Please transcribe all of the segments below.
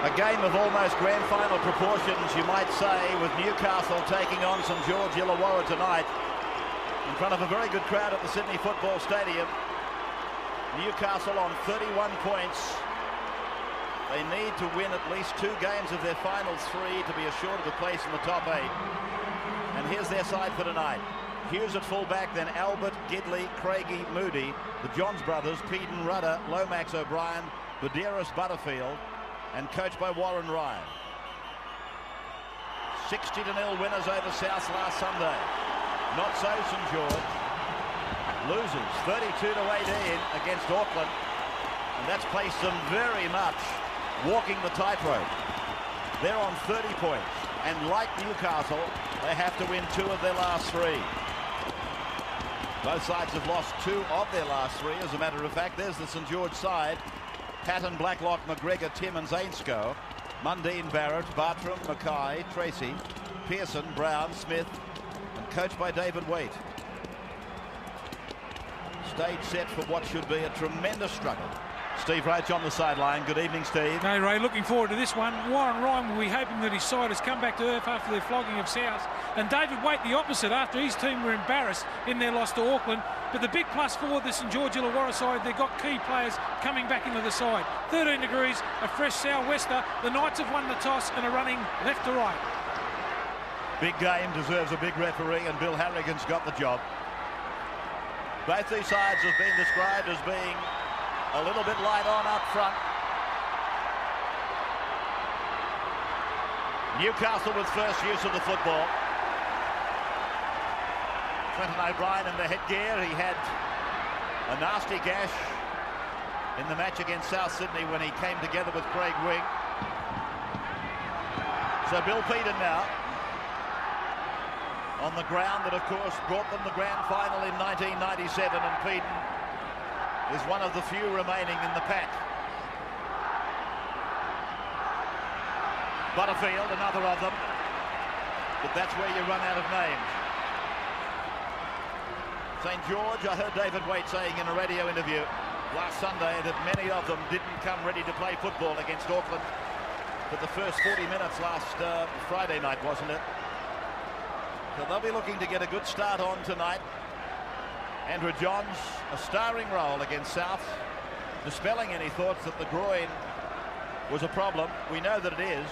A game of almost grand final proportions, you might say, with Newcastle taking on St George Illawarra tonight in front of a very good crowd at the Sydney Football Stadium. Newcastle on 31 points. They need to win at least 2 games of their final 3 to be assured of a place in the top 8. And here's their side for tonight. Hughes at fullback, then Albert, Gidley, Craigie, Moody, the Johns brothers, Peden, Rudder, Lomax, O'Brien, Badeiros, Butterfield, and coached by Warren Ryan. 60-0 winners over South last Sunday. Not so St George. Loses 32-18 against Auckland, and that's placed them very much walking the tightrope. They're on 30 points, and like Newcastle, they have to win 2 of their last 3. Both sides have lost 2 of their last 3, as a matter of fact. There's the St George side. Patton, Blacklock, McGregor, Timmins, Ainscough, Mundine, Barrett, Bartram, Mackay, Tracy, Pearson, Brown, Smith, and coached by David Waite. Stage set for what should be a tremendous struggle. Steve Roach on the sideline. Good evening, Steve. Hey, Ray, looking forward to this one. Warren Ryan will be hoping that his side has come back to earth after their flogging of South. And David Waite the opposite after his team were embarrassed in their loss to Auckland. But the big plus for the St George Illawarra side, they've got key players coming back into the side. 13 degrees, a fresh sou'wester. The Knights have won the toss and are running left to right. Big game, deserves a big referee, and Bill Harrigan's got the job. Both these sides have been described as being a little bit light on up front. Newcastle with first use of the football. Quentin O'Brien in the headgear. He had a nasty gash in the match against South Sydney when he came together with Craig Wing. So Bill Peden now on the ground that, of course, brought them the grand final in 1997, and Peden is one of the few remaining in the pack. Butterfield, another of them, but that's where you run out of names. St George, I heard David Waite saying in a radio interview last Sunday that many of them didn't come ready to play football against Auckland for the first 40 minutes last Friday night, wasn't it? So they'll be looking to get a good start on tonight. Andrew Johns, a starring role against South, dispelling any thoughts that the groin was a problem. We know that it is.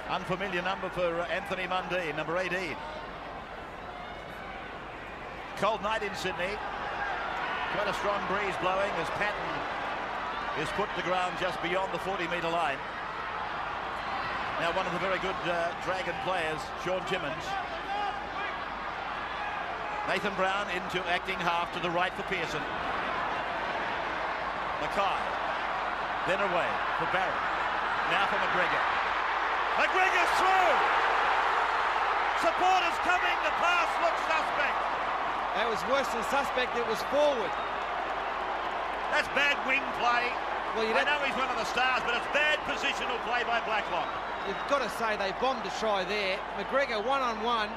Unfamiliar number for Anthony Mundine, number 18. Cold night in Sydney. Quite a strong breeze blowing as Patton is put to ground just beyond the 40-metre line. Now one of the very good Dragon players, Sean Timmins. Nathan Brown into acting half to the right for Pearson. Mackay. Then away for Barrett. Now for McGregor. McGregor's through! Supporters coming. The pass looks suspect. That was worse than suspect. It was forward. That's bad wing play. Well, I know he's one of the stars, but it's bad positional play by Blacklock. You've got to say they bombed a try there. McGregor one-on-one.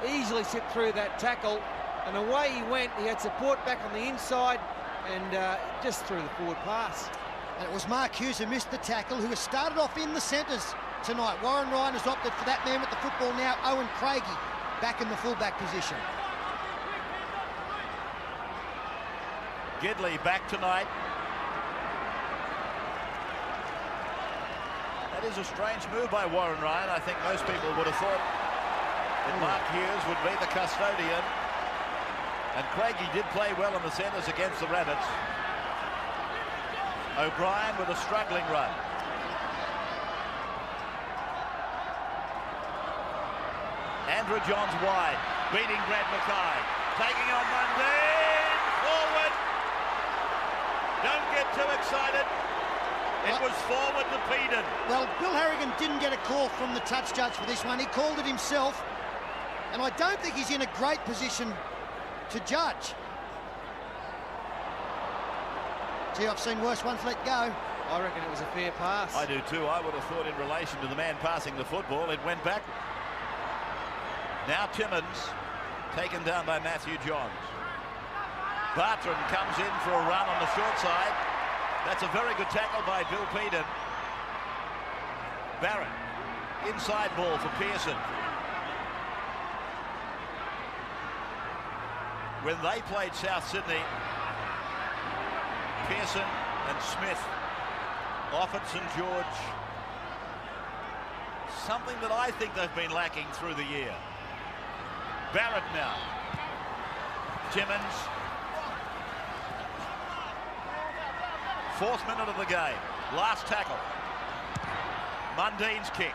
Easily slipped through that tackle, and away he went. He had support back on the inside and just threw the forward pass. And it was Mark Hughes who missed the tackle, who has started off in the centres tonight. Warren Ryan has opted for that man with the football now. Owen Craigie back in the fullback position. Gidley back tonight. That is a strange move by Warren Ryan. I think most people would have thought that Mark Hughes would be the custodian, and Craigie did play well in the centres against the Rabbits. O'Brien with a struggling run. Andrew Johns wide, beating Brad Mackay, taking on Mundine, forward. Don't get too excited. It was forward to Peden. Well, Bill Harrigan didn't get a call from the touch judge for this one. He called it himself. And I don't think he's in a great position to judge. Gee, I've seen worse ones let go. I reckon it was a fair pass. I do too. I would have thought in relation to the man passing the football, it went back. Now Timmins, taken down by Matthew Johns. Bartram comes in for a run on the short side. That's a very good tackle by Bill Peden. Barrett. Inside ball for Pearson. When they played South Sydney, Pearson and Smith offered St George something that I think they've been lacking through the year. Barrett now. Timmins. 4th minute of the game. Last tackle. Mundine's kick.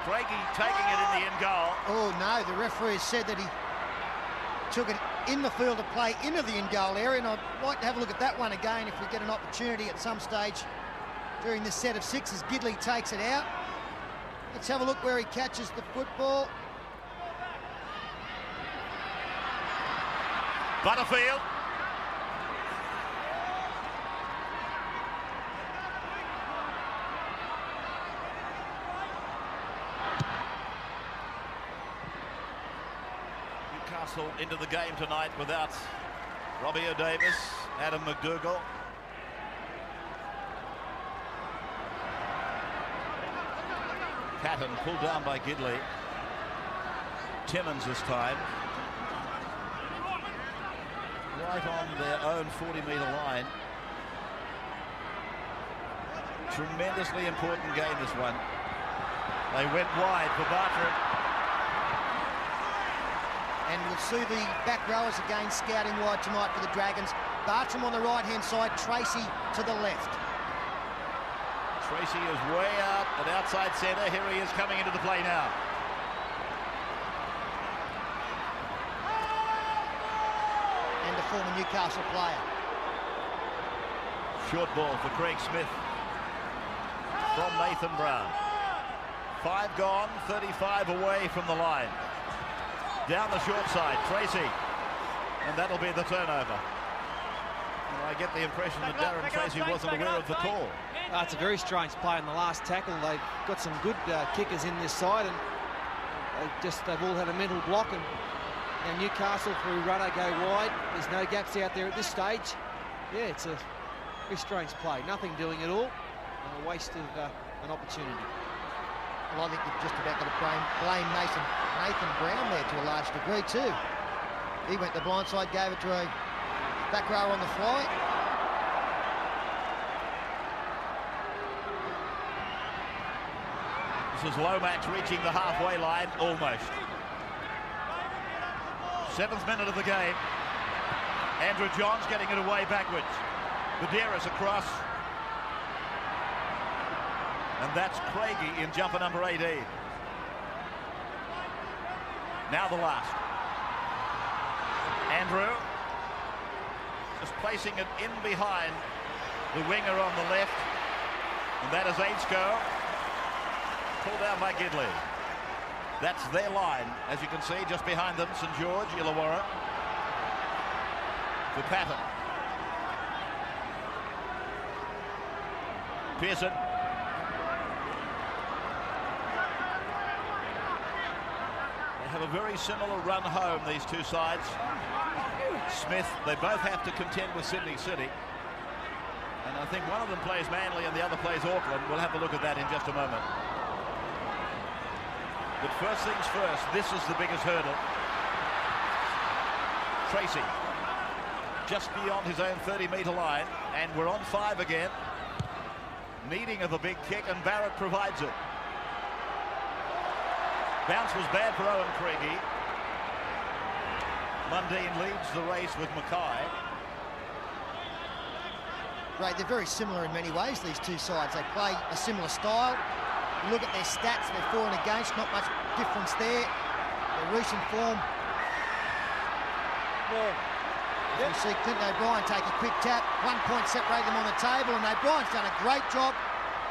Craigie taking it in the end goal. Oh no, the referee said that he took it in the field of play into the end goal area, and I'd like to have a look at that one again if we get an opportunity at some stage during this set of 6 as Gidley takes it out. Let's have a look where he catches the football. Butterfield. Newcastle into the game tonight without Robbie O'Davis, Adam McDougall. Patton pulled down by Gidley. Timmins this time. Right on their own 40-metre line. Tremendously important game, this one. They went wide for Bartlett. And we'll see the back rowers again scouting wide tonight for the Dragons. Bartram on the right-hand side, Tracy to the left. Tracy is way out at outside centre. Here he is coming into the play now. And a former Newcastle player. Short ball for Craig Smith from Nathan Brown. 5 gone, 35 away from the line. Down the short side, Tracy. And that'll be the turnover. And I get the impression that Darren Tracy wasn't aware of the call. It's a very strange play in the last tackle. They've got some good kickers in this side, and they've all had a mental block, and Newcastle through Rudder go wide. There's no gaps out there at this stage. Yeah, it's a very strange play. Nothing doing at all. A waste of an opportunity. Well, I think you've just about got to blame Nathan Brown there to a large degree too. He went the blind side, gave it to a back row on the fly. This is Lomax reaching the halfway line, almost. 7th minute of the game. Andrew Johns getting it away backwards. Medeiros across. And that's Craigie in jumper number 18. Now the last. Andrew just placing it in behind the winger on the left. And that is Ainscough. Pulled down by Gidley. That's their line, as you can see, just behind them, St George Illawarra. For Patton. Pearson. They have a very similar run home, these two sides. Smith, they both have to contend with Sydney City. And I think one of them plays Manly and the other plays Auckland. We'll have a look at that in just a moment. But first things first, this is the biggest hurdle. Tracy, just beyond his own 30-metre line, and we're on 5 again. Needing of a big kick, and Barrett provides it. Bounce was bad for Owen Craigie. Mundine leads the race with Mackay. Right, they're very similar in many ways, these two sides. They play a similar style. You look at their stats, they're for and against, not much difference there. Their recent form. You see Clinton O'Brien take a quick tap, 1 point separate them on the table, and O'Brien's done a great job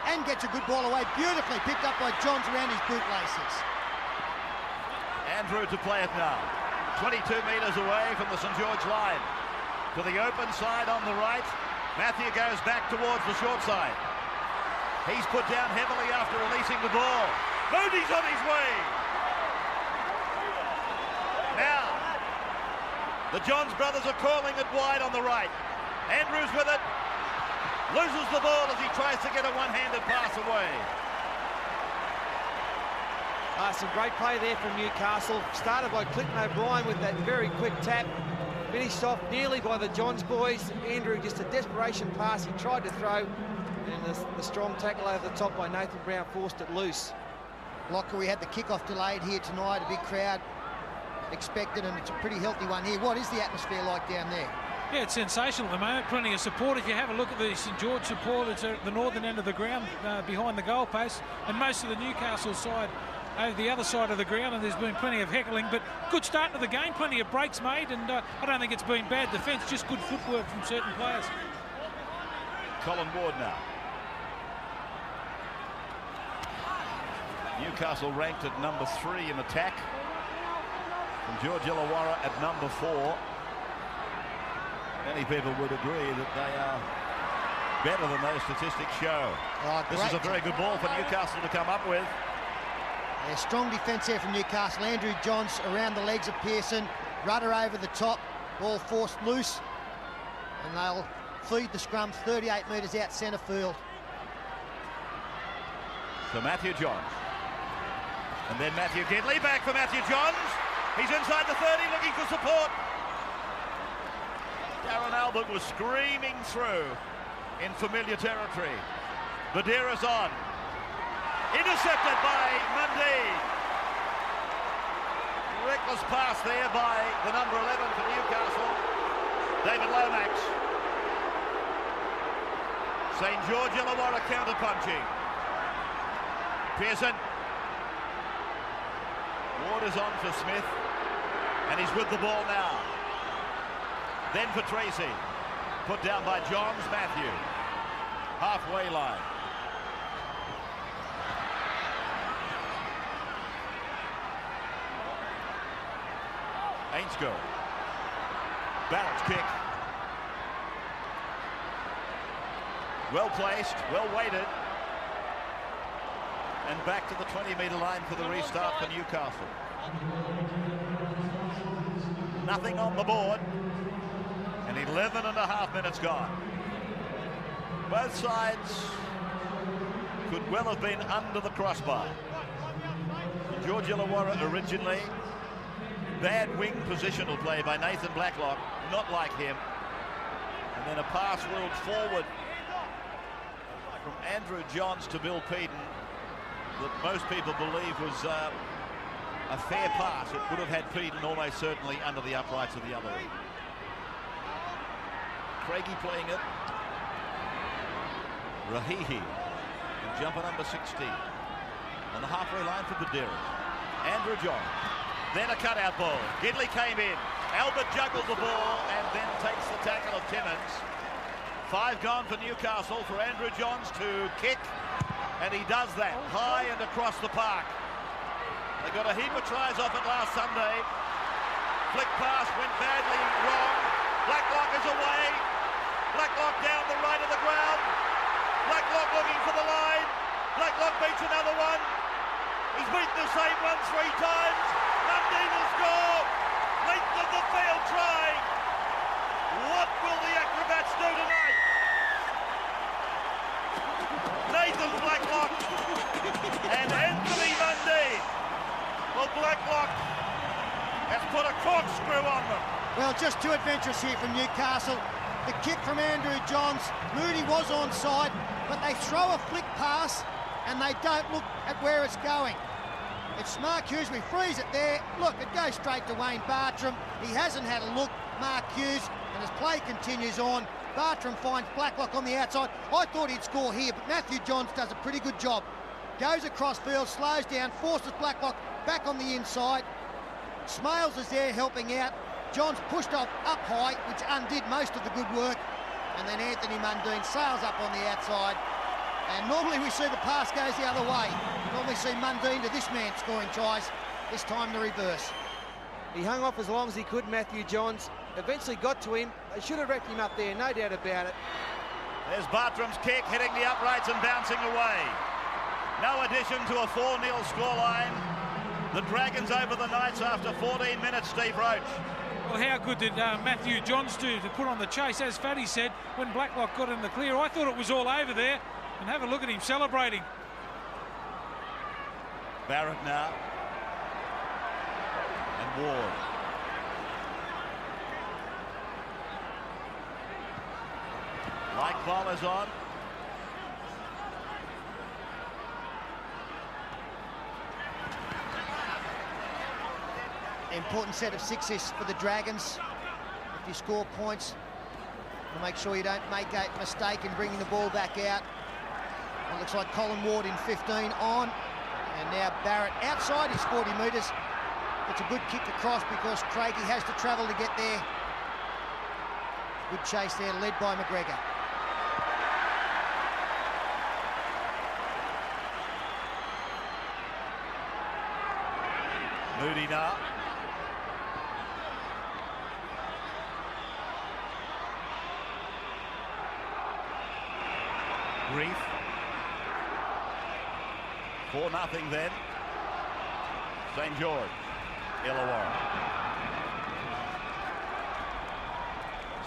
and gets a good ball away, beautifully picked up by Johns around his bootlaces. Andrew to play it now. 22 metres away from the St George line. To the open side on the right. Matthew goes back towards the short side. He's put down heavily after releasing the ball. Moody's on his way. Now, the Johns brothers are calling it wide on the right. Andrews with it. Loses the ball as he tries to get a one-handed pass away. Some great play there from Newcastle. Started by Clinton O'Brien with that very quick tap. Finished off nearly by the Johns boys. Andrew, just a desperation pass he tried to throw. And the strong tackle over the top by Nathan Brown forced it loose. Locker, we had the kickoff delayed here tonight. A big crowd expected, and it's a pretty healthy one here. What is the atmosphere like down there? Yeah, it's sensational at the moment. Plenty of support. If you have a look at the St George support, it's at the northern end of the ground behind the goalpost, and most of the Newcastle side over the other side of the ground, and there's been plenty of heckling, but good start to the game, plenty of breaks made, and I don't think it's been bad defence, just good footwork from certain players. Colin Ward now. Newcastle ranked at number 3 in attack, and George Illawarra at number 4. Many people would agree that they are better than those statistics show. This is a very good ball for Newcastle to come up with. Yeah, strong defence there from Newcastle. Andrew Johns around the legs of Pearson. Rudder over the top. Ball forced loose. And they'll feed the scrum 38 metres out centre field. So Matthew Johns. And then Matthew Gidley back for Matthew Johns. He's inside the 30 looking for support. Darren Albert was screaming through in familiar territory. Badira's on. Intercepted by Mundy. Reckless pass there by the number 11 for Newcastle, David Lomax. St George Illawarra counter-punching. Pearson. Ward is on for Smith, and he's with the ball now. Then for Tracy. Put down by Johns. Matthew. Halfway line. Ainscough. Barrett's kick. Well placed, well weighted. And back to the 20-metre line for the restart for Newcastle. Nothing on the board. And 11 and a half minutes gone. Both sides could well have been under the crossbar. George Illawarra originally. Bad wing positional play by Nathan Blacklock, not like him. And then a pass whirled forward from Andrew Johns to Bill Peden that most people believe was a fair pass. It would have had Peden almost certainly under the uprights of the other end. Craigie playing it. Rahihi, jumper number 16. On the halfway line for Badira. Andrew Johns. Then a cutout ball. Gidley came in. Albert juggled the ball and then takes the tackle of Timmins. 5 gone for Newcastle for Andrew Johns to kick. And he does that high and across the park. They got a heap of tries off it last Sunday. Flick pass went badly wrong. Blacklock is away. Blacklock down the right of the ground. Blacklock looking for the line. Blacklock beats another one. He's beaten the same one 3 times. Mundy will score. Length of the field trying. What will the Acrobats do tonight? Nathan Blacklock and Anthony Mundy. Well, Blacklock has put a corkscrew on them. Well, just too adventurous here from Newcastle. The kick from Andrew Johns. Moody was onside, but they throw a flick pass and they don't look at where it's going. It's Mark Hughes. We freeze it there. Look, it goes straight to Wayne Bartram. He hasn't had a look, Mark Hughes, and as play continues on, Bartram finds Blacklock on the outside. I thought he'd score here, but Matthew Johns does a pretty good job. Goes across field, slows down, forces Blacklock back on the inside. Smales is there helping out. Johns pushed off up high, which undid most of the good work. And then Anthony Mundine sails up on the outside. And normally we see the pass goes the other way. Normally see Mundine to this man scoring tries. This time the reverse. He hung off as long as he could, Matthew Johns. Eventually got to him. They should have wrecked him up there, no doubt about it. There's Bartram's kick, hitting the uprights and bouncing away. No addition to a 4-0 scoreline. The Dragons over the Knights after 14 minutes, Steve Roach. Well, how good did Matthew Johns do to put on the chase? As Fatty said, when Blacklock got in the clear, I thought it was all over there. And have a look at him celebrating. Barrett now. And Ward. Lightball is on. Important set of sixes for the Dragons. If you score points, make sure you don't make a mistake in bringing the ball back out. It looks like Colin Ward in 15 on. And now Barrett outside his 40 metres. It's a good kick across because Craigie has to travel to get there. Good chase there, led by McGregor. Moody now. Grief. 4-0 then. St George Illawarra.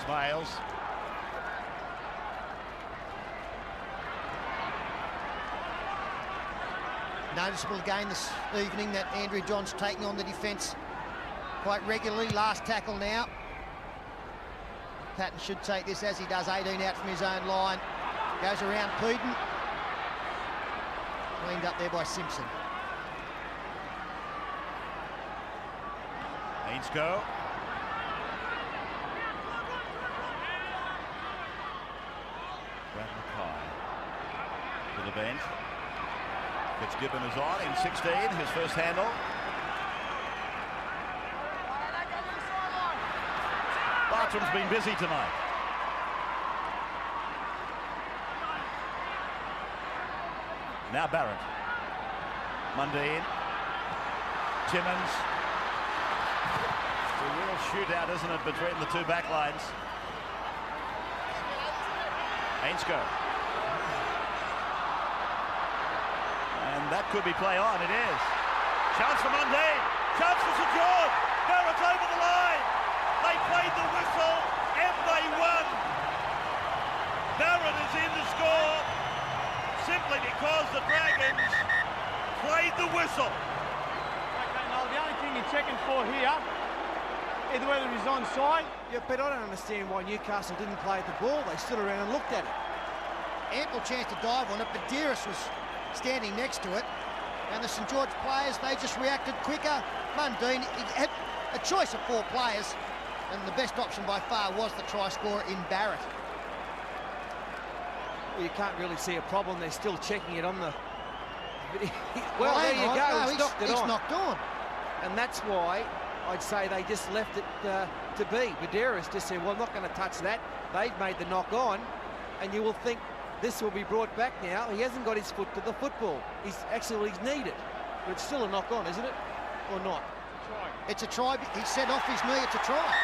Smiles. Noticeable again this evening that Andrew John's taking on the defence quite regularly. Last tackle now. Patton should take this as he does, 18 out from his own line. Goes around Peden. Cleaned up there by Simpson. Ainscough. Brad Mackay to the bench. Fitzgibbon is on in 16, his first handle. Bartram's been busy tonight. Now Barrett. Mundine. Timmins. It's a real shootout, isn't it, between the two back lines. Ainscough. And that could be play on, it is. Chance for Mundine. Chance for St George. Barrett's over the line. They played the whistle and they won. Barrett is in to score simply because the Dragons played the whistle. Okay, no, the only thing you're checking for here is whether he's onside. Yeah, but I don't understand why Newcastle didn't play at the ball. They stood around and looked at it. Ample chance to dive on it, but Dearest was standing next to it. And the St George players, they just reacted quicker. Mundine, he had a choice of 4 players, and the best option by far was the try scorer in Barrett. Well, you can't really see a problem. They're still checking it on the... Well, there you go. No, he's knocked on. And that's why I'd say they just left it to be. Vidaris just said, well, I'm not going to touch that. They've made the knock on, and you will think this will be brought back now. He hasn't got his foot to the football. He's needed. But it's still a knock on, isn't it? Or not? It's a try. He said off his knee, it's a try.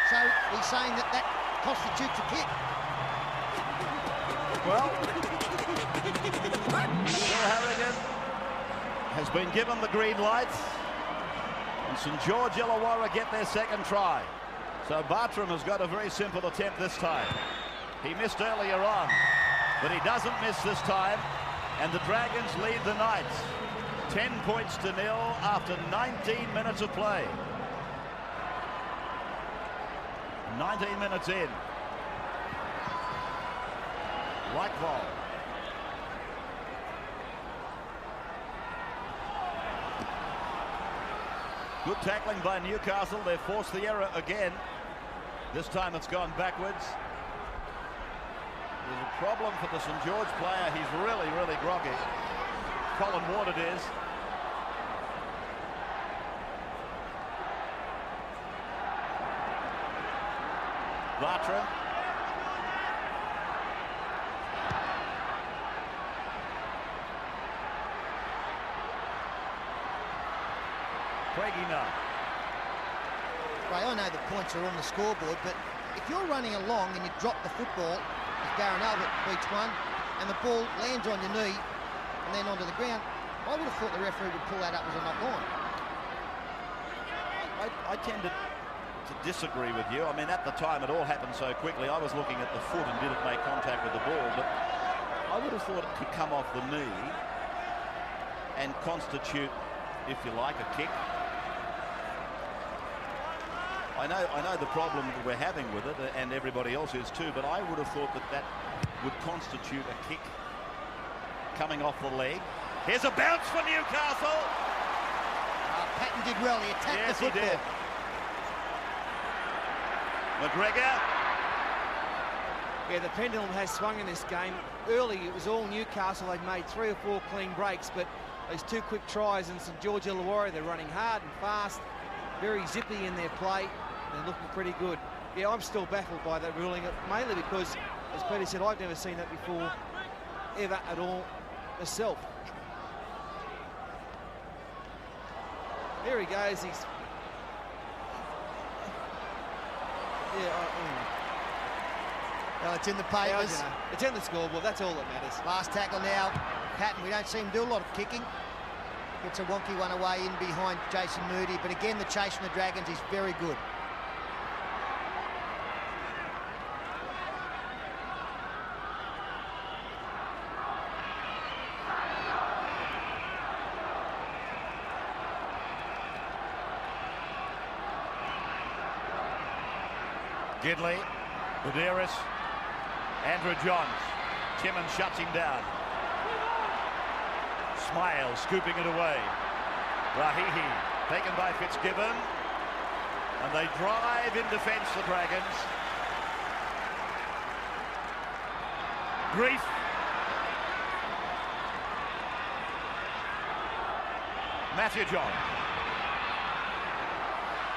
So he's saying that that constitutes a kick. Well, Phil Harrigan has been given the green light, and St George Illawarra get their second try. So Bartram has got a very simple attempt this time. He missed earlier on, but he doesn't miss this time, and the Dragons lead the Knights 10-0 after 19 minutes of play. 19 minutes in. Light ball. Good tackling by Newcastle. They've forced the error again. This time it's gone backwards. There's a problem for the St George player. He's really, really groggy. Colin Ward it is. Bartram. Craigie now. Ray, I know the points are on the scoreboard, but if you're running along and you drop the football, as Darren Albert beats one, and the ball lands on your knee and then onto the ground, I would have thought the referee would pull that up as a knock on. I tend to to disagree with you. I mean, at the time, it all happened so quickly. I was looking at the foot and did it make contact with the ball, but I would have thought it could come off the knee and constitute, if you like, a kick. I know the problem that we're having with it, and everybody else is too, but I would have thought that that would constitute a kick coming off the leg. Here's a bounce for Newcastle. Patton did well. He attacked the football. Yes, he did. McGregor. Yeah, the pendulum has swung in this game. Early, it was all Newcastle. They'd made 3 or 4 clean breaks, but those 2 quick tries in St George Illawarra, they're running hard and fast, very zippy in their play. They're looking pretty good. Yeah, I'm still baffled by that ruling, mainly because, as Peter said, I've never seen that before, ever at all, myself. There he goes. He's... Yeah, Well, it's in the papers. It's in the scoreboard. That's all that matters. Last tackle now. Patton, we don't see him do a lot of kicking. Gets a wonky one away in behind Jason Moody. But again, the chase from the Dragons is very good. Gidley, Buderis, Andrew Johns. Timmins shuts him down. Smile scooping it away. Rahihi taken by Fitzgibbon. And they drive in defence, the Dragons. Grief. Matthew John.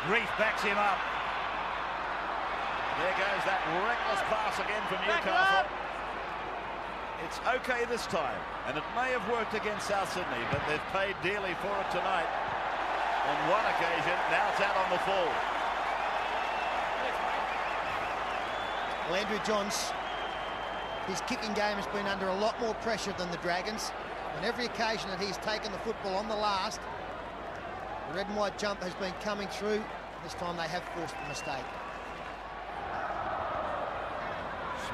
Grief backs him up. There goes that reckless pass again from Newcastle. It's okay this time, and it may have worked against South Sydney, but they've paid dearly for it tonight. On one occasion, now it's out on the full. Well, Andrew Johns, his kicking game has been under a lot more pressure than the Dragons. On every occasion that he's taken the football on the last, the red and white jump has been coming through. This time they have forced the mistake.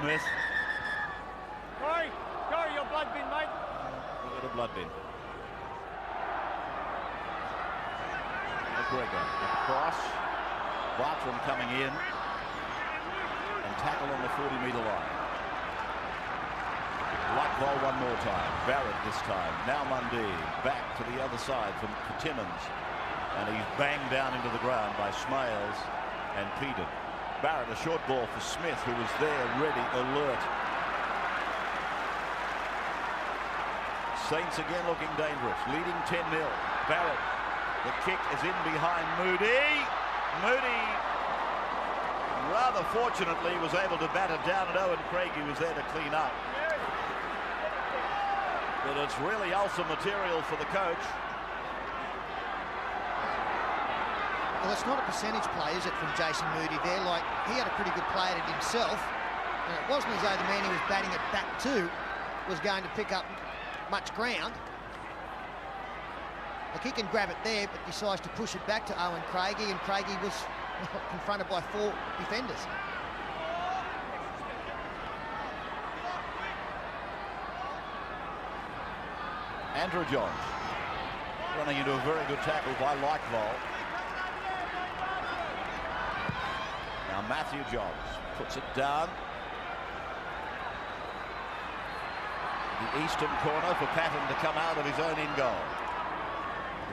Smith. Corey, your blood bin, mate. Look at the blood bin. McGregor across. Bartram coming in. And tackle on the 40-metre line. Lightball one more time. Barrett this time. Now Mundy back to the other side for Timmins. And he's banged down into the ground by Smales and Peden. Barrett, a short ball for Smith, who was there, ready, alert. Saints again looking dangerous, leading 10-0. Barrett, the kick is in behind Moody. Moody, rather fortunately, was able to bat it down, and Owen Craigie was there to clean up. But it's really Ulster material for the coach. Well, it's not a percentage play, is it, from Jason Moody there? Like, he had a pretty good play at it himself. And it wasn't as though the man he was batting it back to was going to pick up much ground. Like, he can grab it there, but decides to push it back to Owen Craigie, and Craigie was confronted by 4 defenders. Andrew Johns running into a very good tackle by Lightball. Now Matthew Johns puts it down. The eastern corner for Patton to come out of his own in goal.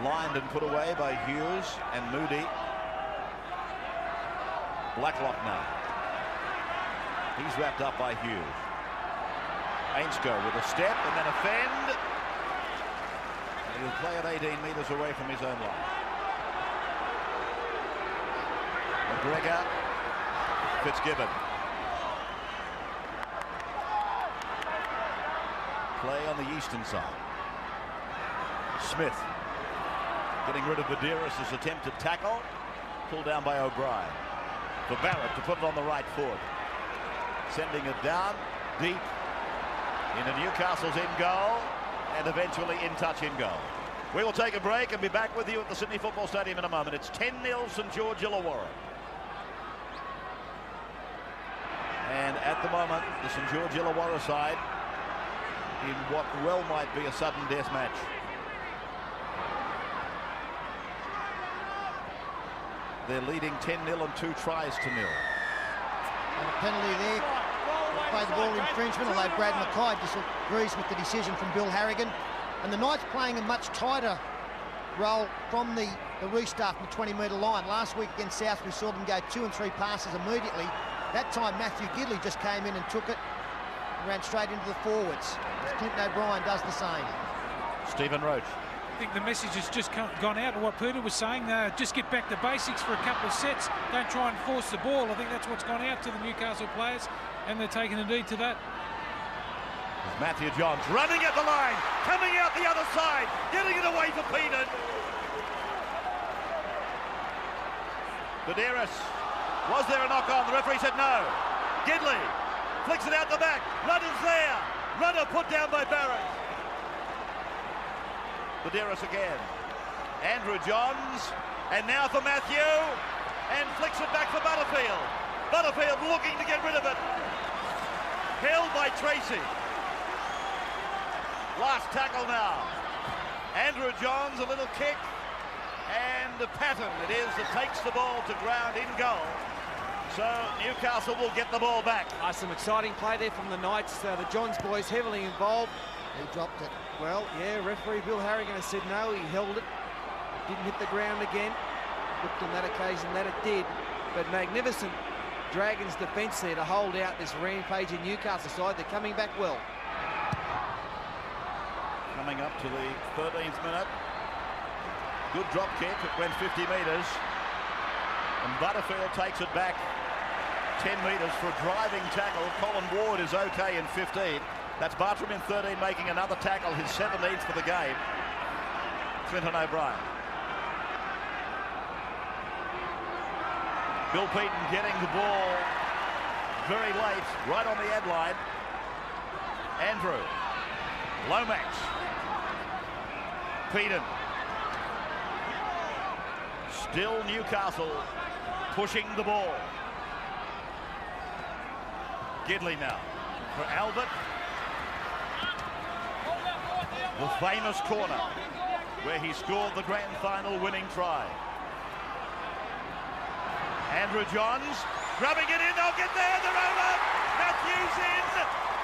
Lined and put away by Hughes and Moody. Blacklock now. He's wrapped up by Hughes. Ainscough with a step and then a fend. And he'll play it 18 metres away from his own line. McGregor. Fitzgibbon. Play on the eastern side. Smith getting rid of Buderis' attempted tackle. Pulled down by O'Brien. For Barrett to put it on the right foot. Sending it down deep into Newcastle's in goal and eventually in touch in goal. We will take a break and be back with you at the Sydney Football Stadium in a moment. It's 10-0 St George Illawarra. And at the moment, the St George Illawarra side in what well might be a sudden death match. They're leading 10-0 and 2 tries to nil. And a penalty there. Play the ball infringement, although Brad Mackay disagrees with the decision from Bill Harrigan. And the Knights playing a much tighter role from the restart from the 20-metre line. Last week against South, we saw them go 2 and 3 passes immediately. That time, Matthew Gidley just came in and took it, ran straight into the forwards. Clinton O'Brien does the same. Stephen Roach. I think the message has just gone out of what Peter was saying. Just get back to basics for a couple of sets. Don't try and force the ball. I think that's what's gone out to the Newcastle players, and they're taking a heed to that. Matthew Johns running at the line, coming out the other side, getting it away for Peenan. Buderis. Was there a knock on? The referee said no. Gidley flicks it out the back. Runner's there. Runner put down by Barrett. Buderis again. Andrew Johns. And now for Matthew. And flicks it back for Butterfield. Butterfield looking to get rid of it. Held by Tracy. Last tackle now. Andrew Johns, a little kick. And Patton it is that takes the ball to ground in goal. So Newcastle will get the ball back. Some exciting play there from the Knights. The Johns boys heavily involved. He dropped it. Well, yeah, referee Bill Harrigan has said no, he held it. Didn't hit the ground again. Looked on that occasion that it did. But magnificent Dragons defence there to hold out this rampaging Newcastle side. They're coming back well. Coming up to the 13th minute. Good drop kick. It went 50 metres. And Butterfield takes it back 10 metres for a driving tackle. Colin Ward is okay in 15. That's Bartram in 13 making another tackle, his 17th for the game. Clinton O'Brien. Bill Peaton getting the ball very late, right on the ad line. Andrew. Lomax. Peaton. Still Newcastle pushing the ball. Gidley now for Albert. The famous corner where he scored the grand final winning try. Andrew Johns grabbing it in. They'll get there. They're over. Matthews in.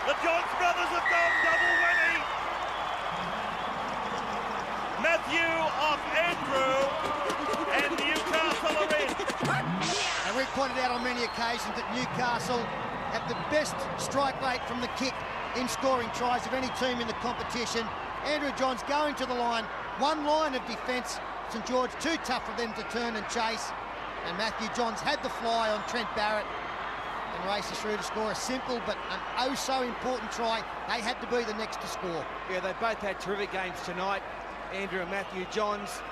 The Johns brothers have gone double whammy. Matthew off Andrew, and Newcastle are in. And we've pointed out on many occasions that Newcastle have the best strike rate from the kick in scoring tries of any team in the competition. Andrew Johns going to the line, one line of defence. St George too tough for them to turn and chase. And Matthew Johns had the fly on Trent Barrett and races through to score a simple but an oh so important try. They had to be the next to score. Yeah, they both had terrific games tonight, Andrew and Matthew Johns.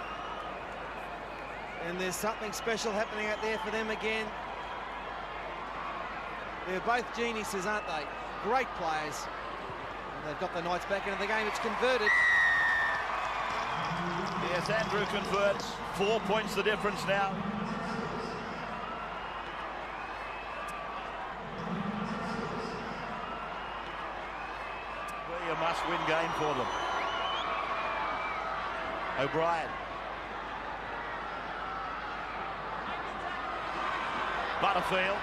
And there's something special happening out there for them again. They're both geniuses, aren't they? Great players. And they've got the Knights back into the game. It's converted. Yes, Andrew converts. 4 points the difference now. Really a must-win game for them. O'Brien. Butterfield.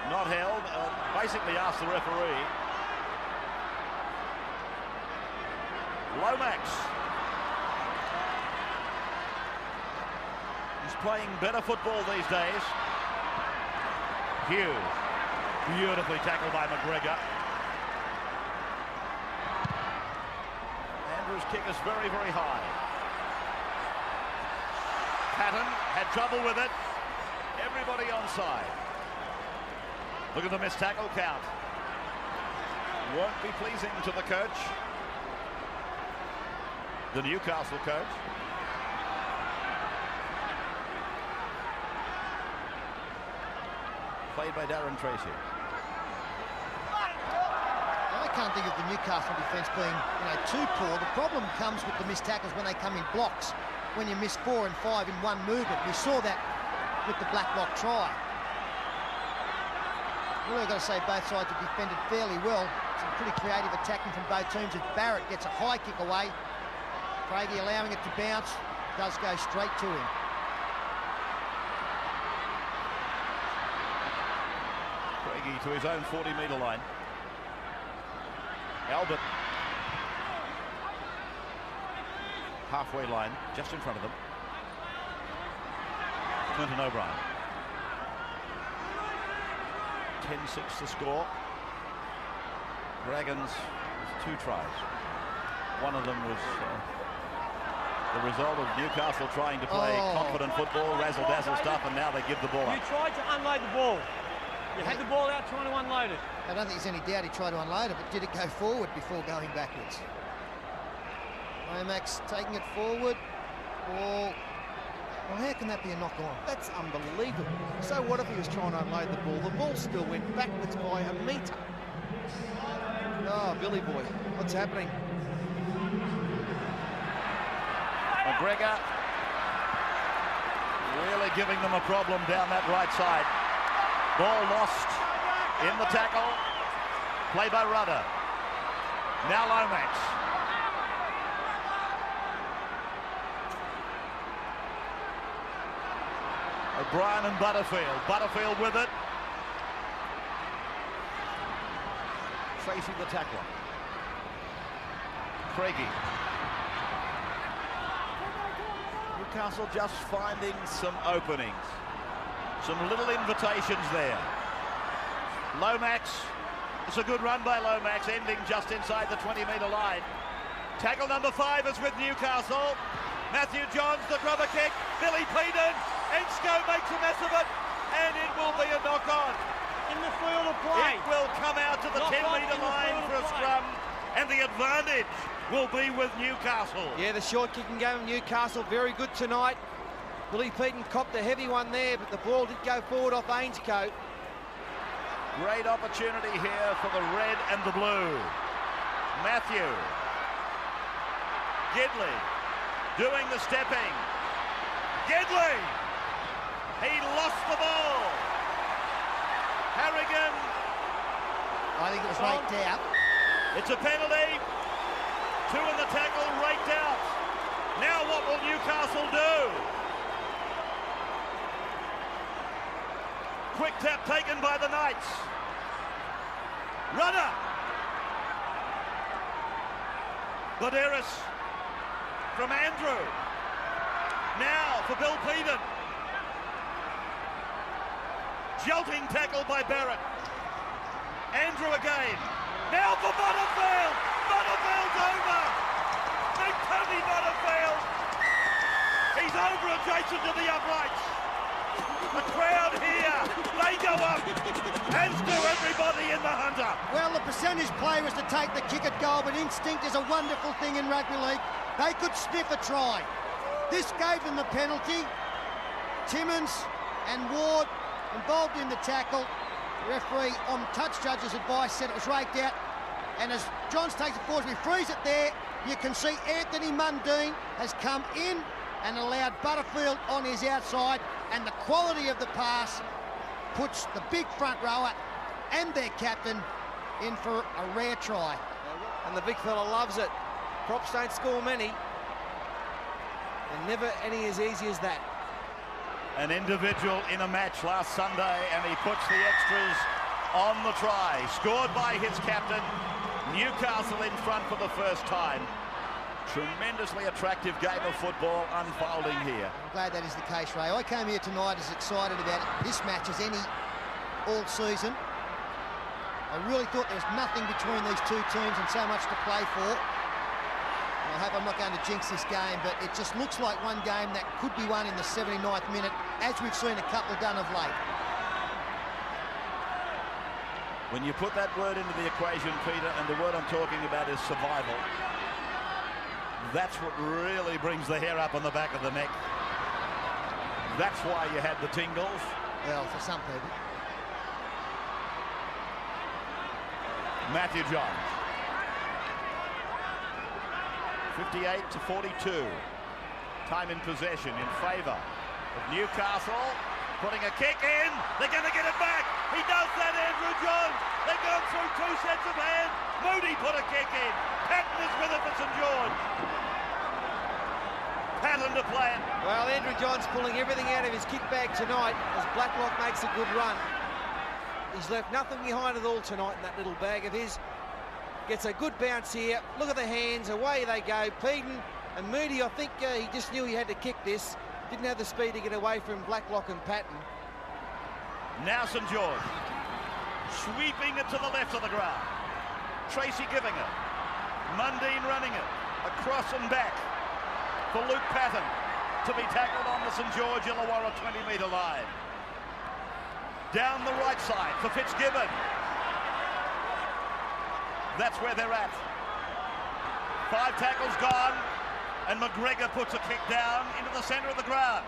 Not held. Basically asked the referee. Lomax. He's playing better football these days. Hughes. Beautifully tackled by McGregor. Andrew's kick is very, very high. Patton had trouble with it. Everybody onside. Look at the missed tackle count. Won't be pleasing to the coach. The Newcastle coach. Played by Darren Tracy. I can't think of the Newcastle defence being, too poor. The problem comes with the missed tackles when they come in blocks. When you miss 4 and 5 in one movement. We saw that with the Blacklock try. Really, I've got to say both sides have defended fairly well. Some pretty creative attacking from both teams as Barrett gets a high kick away. Craigie allowing it to bounce, does go straight to him. Craigie to his own 40-metre line. Albert. Halfway line, just in front of them. Clinton O'Brien. 10-6 to score. Dragons with 2 tries. One of them was the result of Newcastle trying to play confident football, razzle-dazzle stuff, and now they give the ball up. You tried to unload the ball. You had the ball out trying to unload it. I don't think there's any doubt he tried to unload it, but did it go forward before going backwards? Lomax taking it forward. Ball. Well, how can that be a knock-on? That's unbelievable. So what if he was trying to unload the ball? The ball still went backwards by a metre. Oh, Billy boy, what's happening? McGregor really giving them a problem down that right side. Ball lost in the tackle. Play by Rudder. Now Lomax. O'Brien and Butterfield. Butterfield with it. Tracy the tackler. Craigie. Newcastle just finding some openings. Some little invitations there. Lomax. It's a good run by Lomax, ending just inside the 20-metre line. Tackle number 5 is with Newcastle. Matthew Johns, the grubber kick. Billy Peden. Ensko makes a mess of it, and it will be a knock-on. In the field of play. It will come out to the 10-metre line for a scrum, and the advantage will be with Newcastle. Yeah, the short kicking game of Newcastle, very good tonight. Billy Peden copped a heavy one there, but the ball did go forward off Ainscote. Great opportunity here for the red and the blue. Matthew. Gidley doing the stepping. Gidley. He lost the ball. Harrigan. I think it was raked out. It's a penalty. 2 in the tackle, raked out. Now what will Newcastle do? Quick tap taken by the Knights. Rudder. Goderis from Andrew. Now for Bill Peden. Jolting tackle by Barrett. Andrew again. Now for Butterfield. Butterfield's over. Big Tony Butterfield. He's over adjacent to the uprights. The crowd here, they go up, as do everybody in the Hunter. Well, the percentage play was to take the kick at goal, but instinct is a wonderful thing in rugby league. They could sniff a try. This gave them the penalty. Timmins and Ward involved in the tackle. The referee, on touch judge's advice, said it was raked out. And as Johns takes it forward, we freeze it there. You can see Anthony Mundine has come in and allowed Butterfield on his outside, and the quality of the pass puts the big front rower and their captain in for a rare try. And the big fella loves it. Props don't score many, and never any as easy as that. An individual in a match last Sunday, and he puts the extras on the try. Scored by his captain. Newcastle in front for the first time. Tremendously attractive game of football unfolding here. I'm glad that is the case, Ray. I came here tonight as excited about this match as any all season. I really thought there was nothing between these two teams and so much to play for. And I hope I'm not going to jinx this game, but it just looks like one game that could be won in the 79th minute, as we've seen a couple done of late. When you put that word into the equation, Peter, and the word I'm talking about is survival, that's what really brings the hair up on the back of the neck. That's why you had the tingles. Well, for some people. Matthew Johns. 58 to 42. Time in possession in favour of Newcastle. Putting a kick in. They're going to get it back. He does that, Andrew Johns. They've gone through 2 sets of hands. Moody put a kick in. Patton is with it for St George. Patton to play it. Well, Andrew Johns pulling everything out of his kick bag tonight as Blacklock makes a good run. He's left nothing behind at all tonight in that little bag of his. Gets a good bounce here. Look at the hands. Away they go. Peden and Moody, I think he just knew he had to kick this. Didn't have the speed to get away from Blacklock and Patton. Now St George. Sweeping it to the left of the ground. Tracy giving it. Mundine running it. Across and back for Luke Patton to be tackled on the St George Illawarra 20-metre line. Down the right side for Fitzgibbon. That's where they're at. 5 tackles gone, and McGregor puts a kick down into the centre of the ground.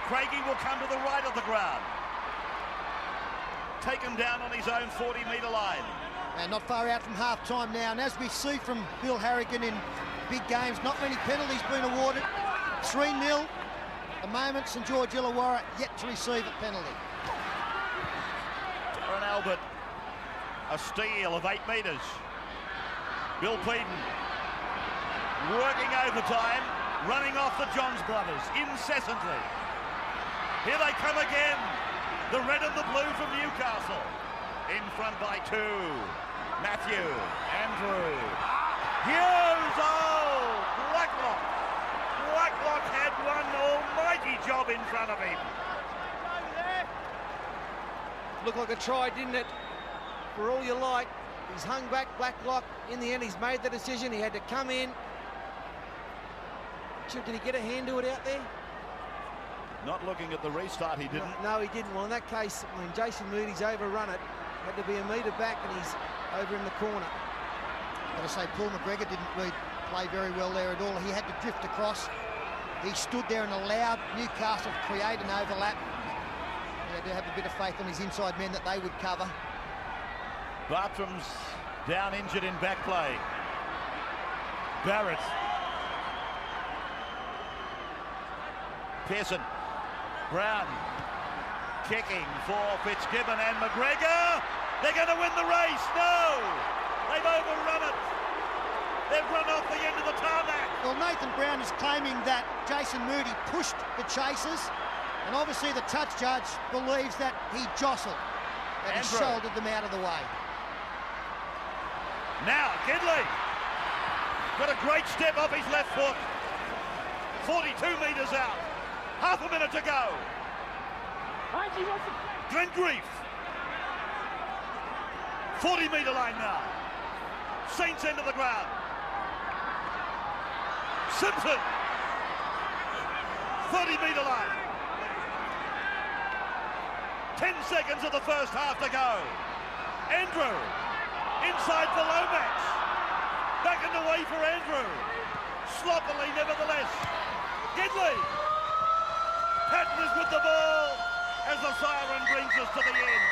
Craigie will come to the right of the ground. Taken down on his own 40-metre line. And not far out from half-time now. And as we see from Bill Harrigan in big games, not many penalties being awarded. 3-0. At the moment, St George Illawarra yet to receive a penalty. Darren Albert, a steal of 8 metres. Bill Peden working overtime, running off the Johns brothers incessantly. Here they come again. The red and the blue from Newcastle. In front by 2. Matthew, Andrew, Hughes, oh, Blacklock. Blacklock had one almighty job in front of him. Looked like a try, didn't it? For all you like. He's hung back, Blacklock. In the end, he's made the decision. He had to come in. Did he get a hand to it out there? Not looking at the restart, he didn't. No, he didn't. Well, in that case, when Jason Moody's overrun it, had to be a metre back, and he's over in the corner. Got to say, Paul McGregor didn't really play very well there at all. He had to drift across. He stood there and allowed Newcastle to create an overlap. He had to have a bit of faith on his inside men that they would cover. Bartram's down injured in back play. Barrett. Pearson. Brown. Kicking for Fitzgibbon and McGregor. They're going to win the race. No! They've overrun it. They've run off the end of the tarmac. Well, Nathan Brown is claiming that Jason Moody pushed the chasers, and obviously the touch judge believes that he jostled, that he shouldered them out of the way. Now, Gidley. Got a great step off his left foot. 42 metres out. Half a minute to go. Glengreve. 40-metre line now. Saints end of the ground. Simpson. 30-metre line. 10 seconds of the first half to go. Andrew. Inside for Lomax. Back and away for Andrew. Sloppily, nevertheless. Gidley. Patton is with the ball as the siren brings us to the end.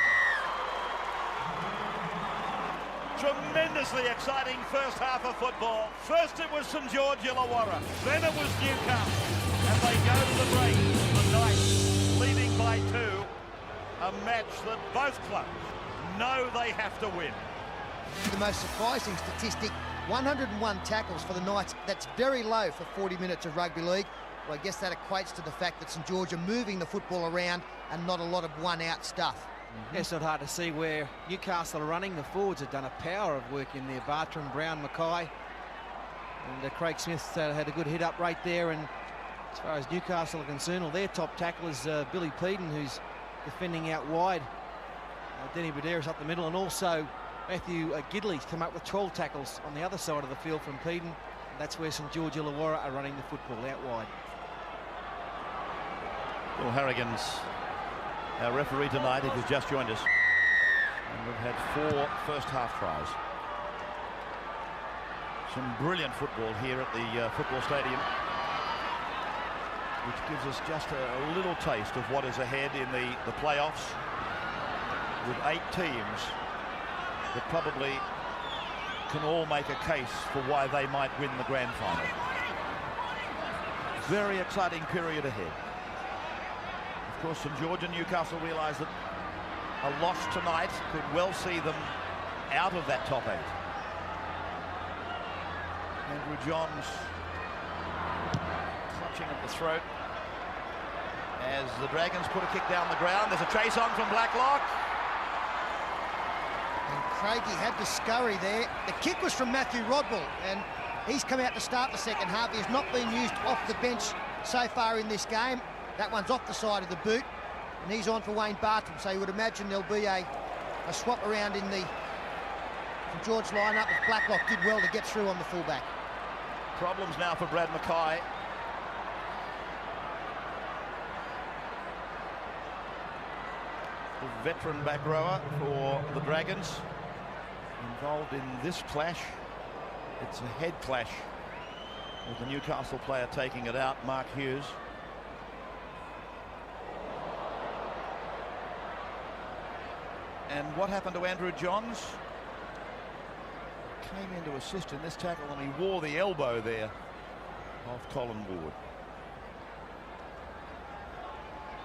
Tremendously exciting first half of football. First it was St George Illawarra, then it was Newcastle, and they go to the break. The Knights leading by 2. A match that both clubs know they have to win. The most surprising statistic, 101 tackles for the Knights. That's very low for 40 minutes of rugby league. Well, I guess that equates to the fact that St George are moving the football around and not a lot of one-out stuff. Yeah, it's not hard to see where Newcastle are running. The forwards have done a power of work in there. Bartram, Brown, Mackay. And Craig Smith had a good hit up right there. And as far as Newcastle are concerned, well, their top tackle is Billy Peden, who's defending out wide. Denny Baderas up the middle, and also Matthew Gidley's come up with 12 tackles on the other side of the field from Peden. That's where St George Illawarra are running the football out wide. Bill Harrigan's our referee tonight, if he's just joined us. And we've had 4 first half tries. Some brilliant football here at the football stadium, which gives us just a little taste of what is ahead in the playoffs, with 8 teams that probably can all make a case for why they might win the grand final. Very exciting period ahead. Of course, St George and Newcastle realise that A loss tonight could well see them out of that top 8. Andrew Johns clutching at the throat as the Dragons put a kick down the ground. There's a chase on from Blacklock. And Craigie had to scurry there. The kick was from Matthew Rodwell, and he's come out to start the second half. He has not been used off the bench so far in this game. That one's off the side of the boot, and he's on for Wayne Bartram. So you would imagine there'll be a swap around in the St George lineup if Blacklock did well to get through on the fullback. Problems now for Brad Mackay. The veteran back rower for the Dragons involved in this clash. It's a head clash with the Newcastle player taking it out, Mark Hughes. And what happened to Andrew Johns? Came in to assist in this tackle, and he wore the elbow there of Colin Ward.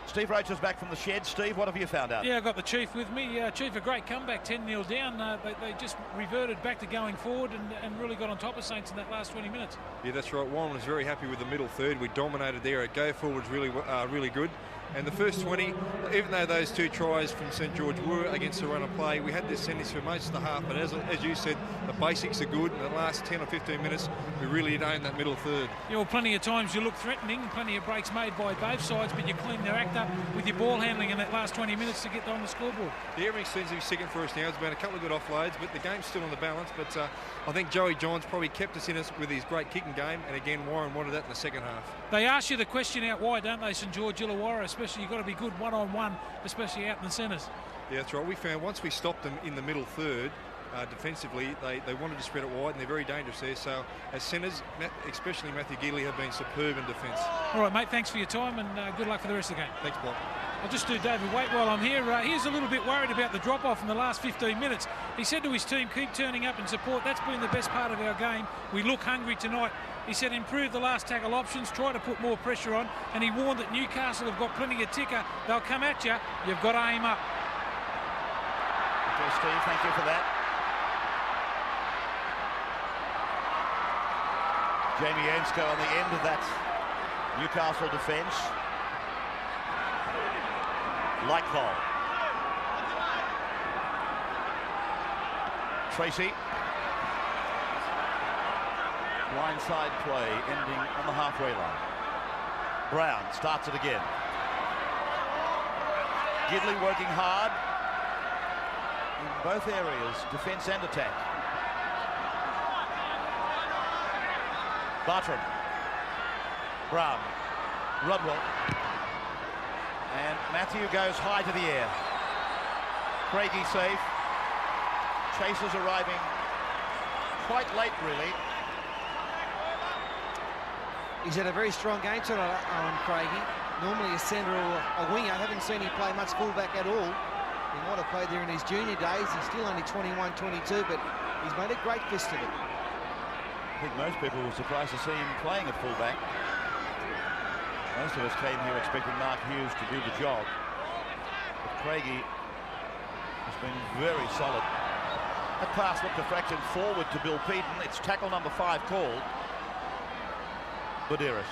Steve Roach is back from the shed. Steve, what have you found out? Yeah, I got the Chief with me. Chief, a great comeback, 10-0 down. They just reverted back to going forward and really got on top of Saints in that last 20 minutes. Yeah, that's right. Warren was very happy with the middle third. We dominated there. At go forward was really good. And the first 20, even though those 2 tries from St George were against the run of play, we had this sentence for most of the half. But as you said, the basics are good. In the last 10 or 15 minutes, we really did own that middle third. Yeah, well, plenty of times you look threatening, plenty of breaks made by both sides, but you clean their act up with your ball handling in that last 20 minutes to get on the scoreboard. Yeah, everything seems to be second for us now. It's been a couple of good offloads, but the game's still on the balance. But I think Joey Johns probably kept us in us with his great kicking game. And again, Warren wanted that in the second half. They ask you the question out wide, don't they, St George Illawarra, especially you've got to be good one-on-one, especially out in the centres. Yeah, that's right. We found once we stopped them in the middle third, defensively, they wanted to spread it wide, and they're very dangerous there. So as centres, especially Matthew Geeley, have been superb in defence. All right, mate, thanks for your time, and good luck for the rest of the game. Thanks, Bob. I'll just do David Waite while I'm here. He's a little bit worried about the drop-off in the last 15 minutes. He said to his team, keep turning up and support. That's been the best part of our game. We look hungry tonight. He said improve the last tackle options, try to put more pressure on, and he warned that Newcastle have got plenty of ticker. They'll come at you. You've got to aim up. Okay, Steve, thank you for that. Jamie Ainscough on the end of that Newcastle defence. Lightfall. Tracy. Blindside play ending on the halfway line. Brown starts it again. Gidley working hard in both areas, defence and attack. Bartram. Brown. Rodwell. And Matthew goes high to the air. Craigie safe. Chasers arriving quite late, really. He's had a very strong game tonight on Craigie. Normally a centre or a winger. I haven't seen him play much fullback at all. He might have played there in his junior days. He's still only 21, 22, but he's made a great fist of it. I think most people were surprised to see him playing at fullback. Most of us came here expecting Mark Hughes to do the job. But Craigie has been very solid. That pass looked a fraction forward to Bill Peaton. It's tackle number 5 called. Budiris.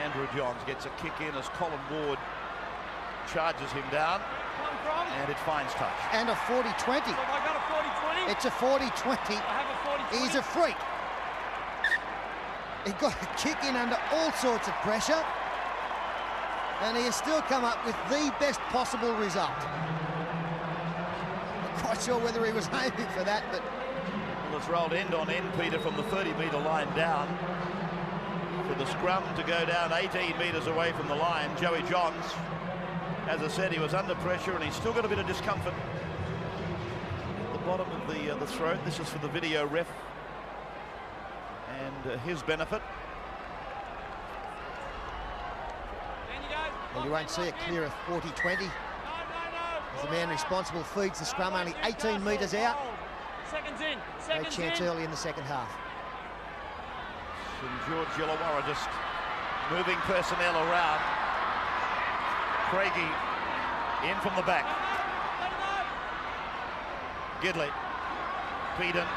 Andrew Johns gets a kick in as Colin Ward charges him down. And it finds touch. And a 40-20. So have I got a 40-20? It's a 40-20. I have a 40-20. He's a freak. He got a kick in under all sorts of pressure, and he has still come up with the best possible result. Not quite sure whether he was aiming for that, but... Well, it's rolled end on end, Peter, from the 30-metre line down. For the scrum to go down 18 metres away from the line. Joey Johns, as I said, he was under pressure, and he's still got a bit of discomfort at the bottom of the throat. This is for the video ref and his benefit. Well, you won't see it clear of 40-20. As the man responsible feeds the scrum only 18 metres out. Seconds in. Great chance early in the second half. St George Illawarra just moving personnel around. Craigie In from the back. Gidley. Peden.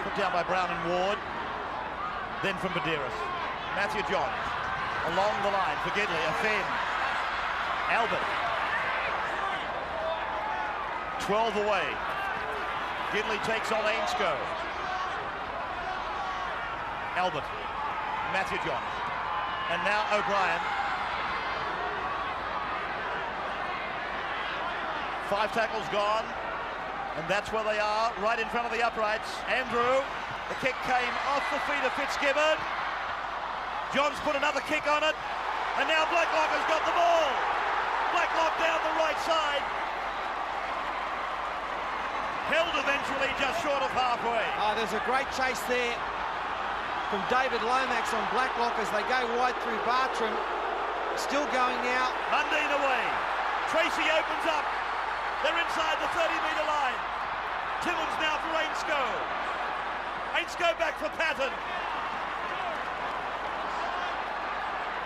Put down by Brown and Ward. Then from Medeiros. Matthew Johns. Along the line for Gidley. A fin. Albert. 12 away. Gidley takes on Ainscough. Albert. Matthew Johns. And now O'Brien. 5 tackles gone. And that's where they are, right in front of the uprights. Andrew. The kick came off the feet of Fitzgibbon. Johns put another kick on it. And now Blacklock has got the ball. Blacklock down the right side. Held eventually just short of halfway. There's a great chase there from David Lomax on Blacklock as they go wide through Bartram. Still going now. Mundine away. Tracy opens up. They're inside the 30-metre line. Timmins now for Ainscough. Ainscough back for Patton.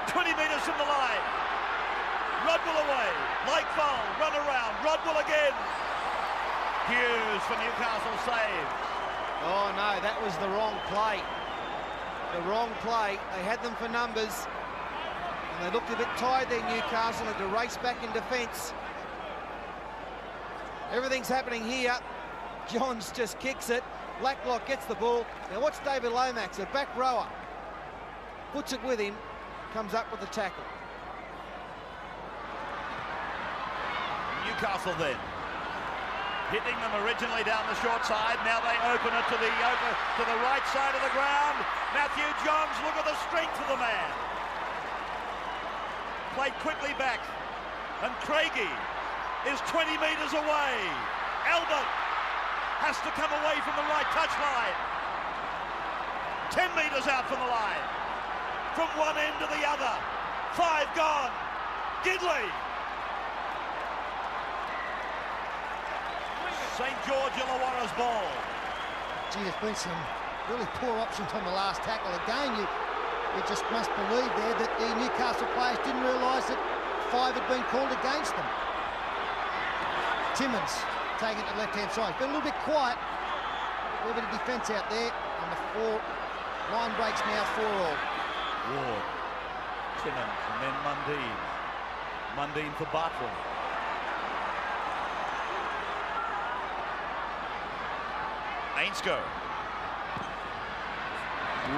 20 metres from the line. Rodwell away. Like foul. Run around. Rodwell again. Hughes for Newcastle save. Oh no, that was the wrong play. The wrong play. They had them for numbers. And they looked a bit tired there, Newcastle, had to race back in defence. Everything's happening here. Johns just kicks it. Blacklock gets the ball. Now watch David Lomax, a back rower. Puts it with him, comes up with the tackle. Newcastle then. Hitting them originally down the short side. Now they open it to the right side of the ground. Matthew Johns, look at the strength of the man. Played quickly back. And Craigie is 20 metres away. Albert has to come away from the right touchline. 10 metres out from the line. From one end to the other. 5 gone. Gidley. St George Illawarra's ball. Gee, there's been some really poor options on the last tackle. Again, you just must believe there that the Newcastle players didn't realise that 5 had been called against them. Timmins taking it to the left-hand side. Been a little bit quiet. A little bit of defence out there. And the line breaks now 4 all. Ward. Timmins and then Mundine. Mundine for Bartram. Ainscough.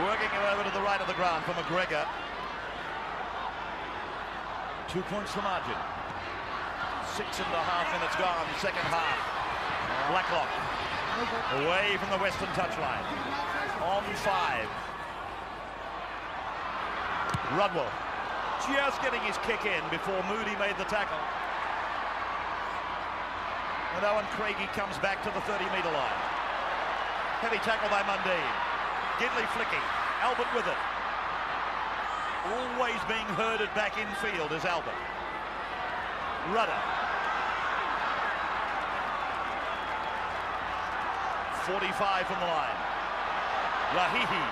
Working him over to the right of the ground for McGregor. 2 points the margin. 6.5 minutes gone, second half. Blacklock. Away from the western touchline. On 5. Rodwell. Just getting his kick in before Moody made the tackle. And Owen Craigie comes back to the 30-metre line. Heavy tackle by Mundine. Gidley flicking. Albert with it. Always being herded back infield is Albert. Rudder. 45 from the line. Rahihi.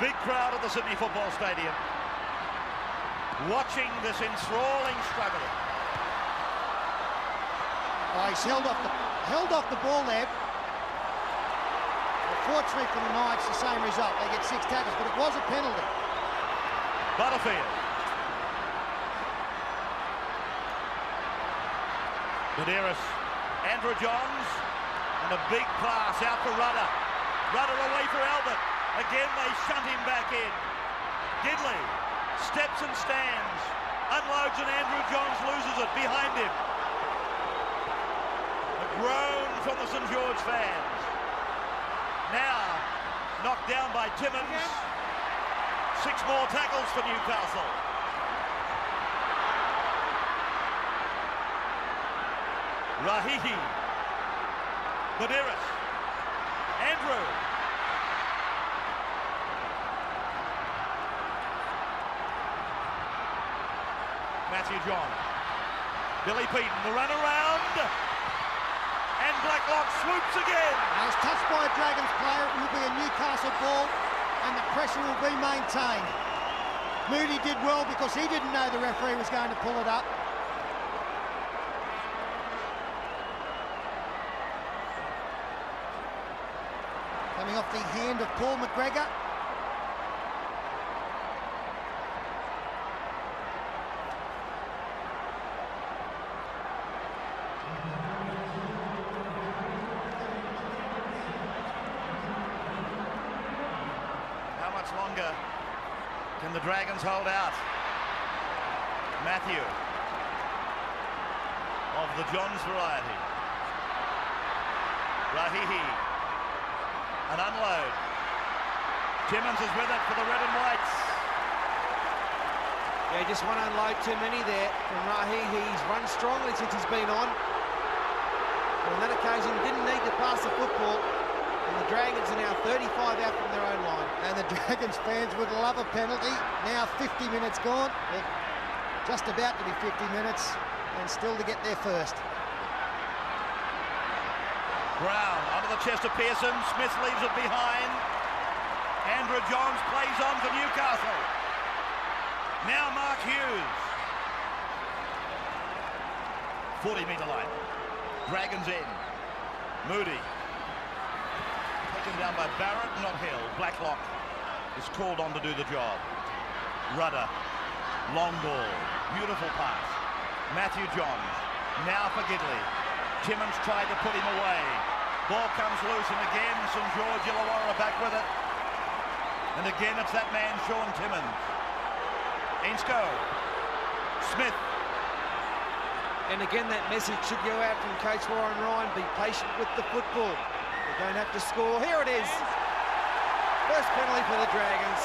Big crowd at the Sydney Football Stadium. Watching this enthralling struggle. He's held off the ball there. Unfortunately for the Knights, the same result. They get 6 tackles, but it was a penalty. Butterfield. Medeiros. Andrew Johns. And a big pass out for Rudder. Rudder away for Albert. Again, they shunt him back in. Gidley steps and stands. Unloads and Andrew Johns loses it behind him. Groan from the St George fans. Now knocked down by Timmins. 6 more tackles for Newcastle. Rahihi. Medeiros. Andrew. Matthew John. Billy Peden, the run around. And Blacklock swoops again. Now it's touched by a Dragons player. It will be a Newcastle ball. and the pressure will be maintained. Moody did well because he didn't know the referee was going to pull it up. Coming off the hand of Paul McGregor. How much longer can the Dragons hold out? Matthew of the Johns variety. Rahihi. An unload. Timmins is with it for the red and whites. Yeah, just one unload too many there from Rahi. He's run strongly since he's been on. And on that occasion, didn't need to pass the football. And the Dragons are now 35 out from their own line. And the Dragons fans would love a penalty. Now 50 minutes gone. Well, just about to be 50 minutes and still to get there first. Brown under the chest of Pearson. Smith leaves it behind. Andrew Johns plays on for Newcastle. Now Mark Hughes. 40-metre line. Dragons in. Moody. Taken down by Barrett, not Hill. Blacklock is called on to do the job. Rudder. Long ball. Beautiful pass. Matthew Johns. Now for Gidley. Timmins tried to put him away. Ball comes loose, and again St George Illawarra back with it. And again it's that man, Sean Timmins. Ainsko. Smith. And again, that message should go out from Coach Warren Ryan. Be patient with the football. They don't have to score. Here it is. First penalty for the Dragons.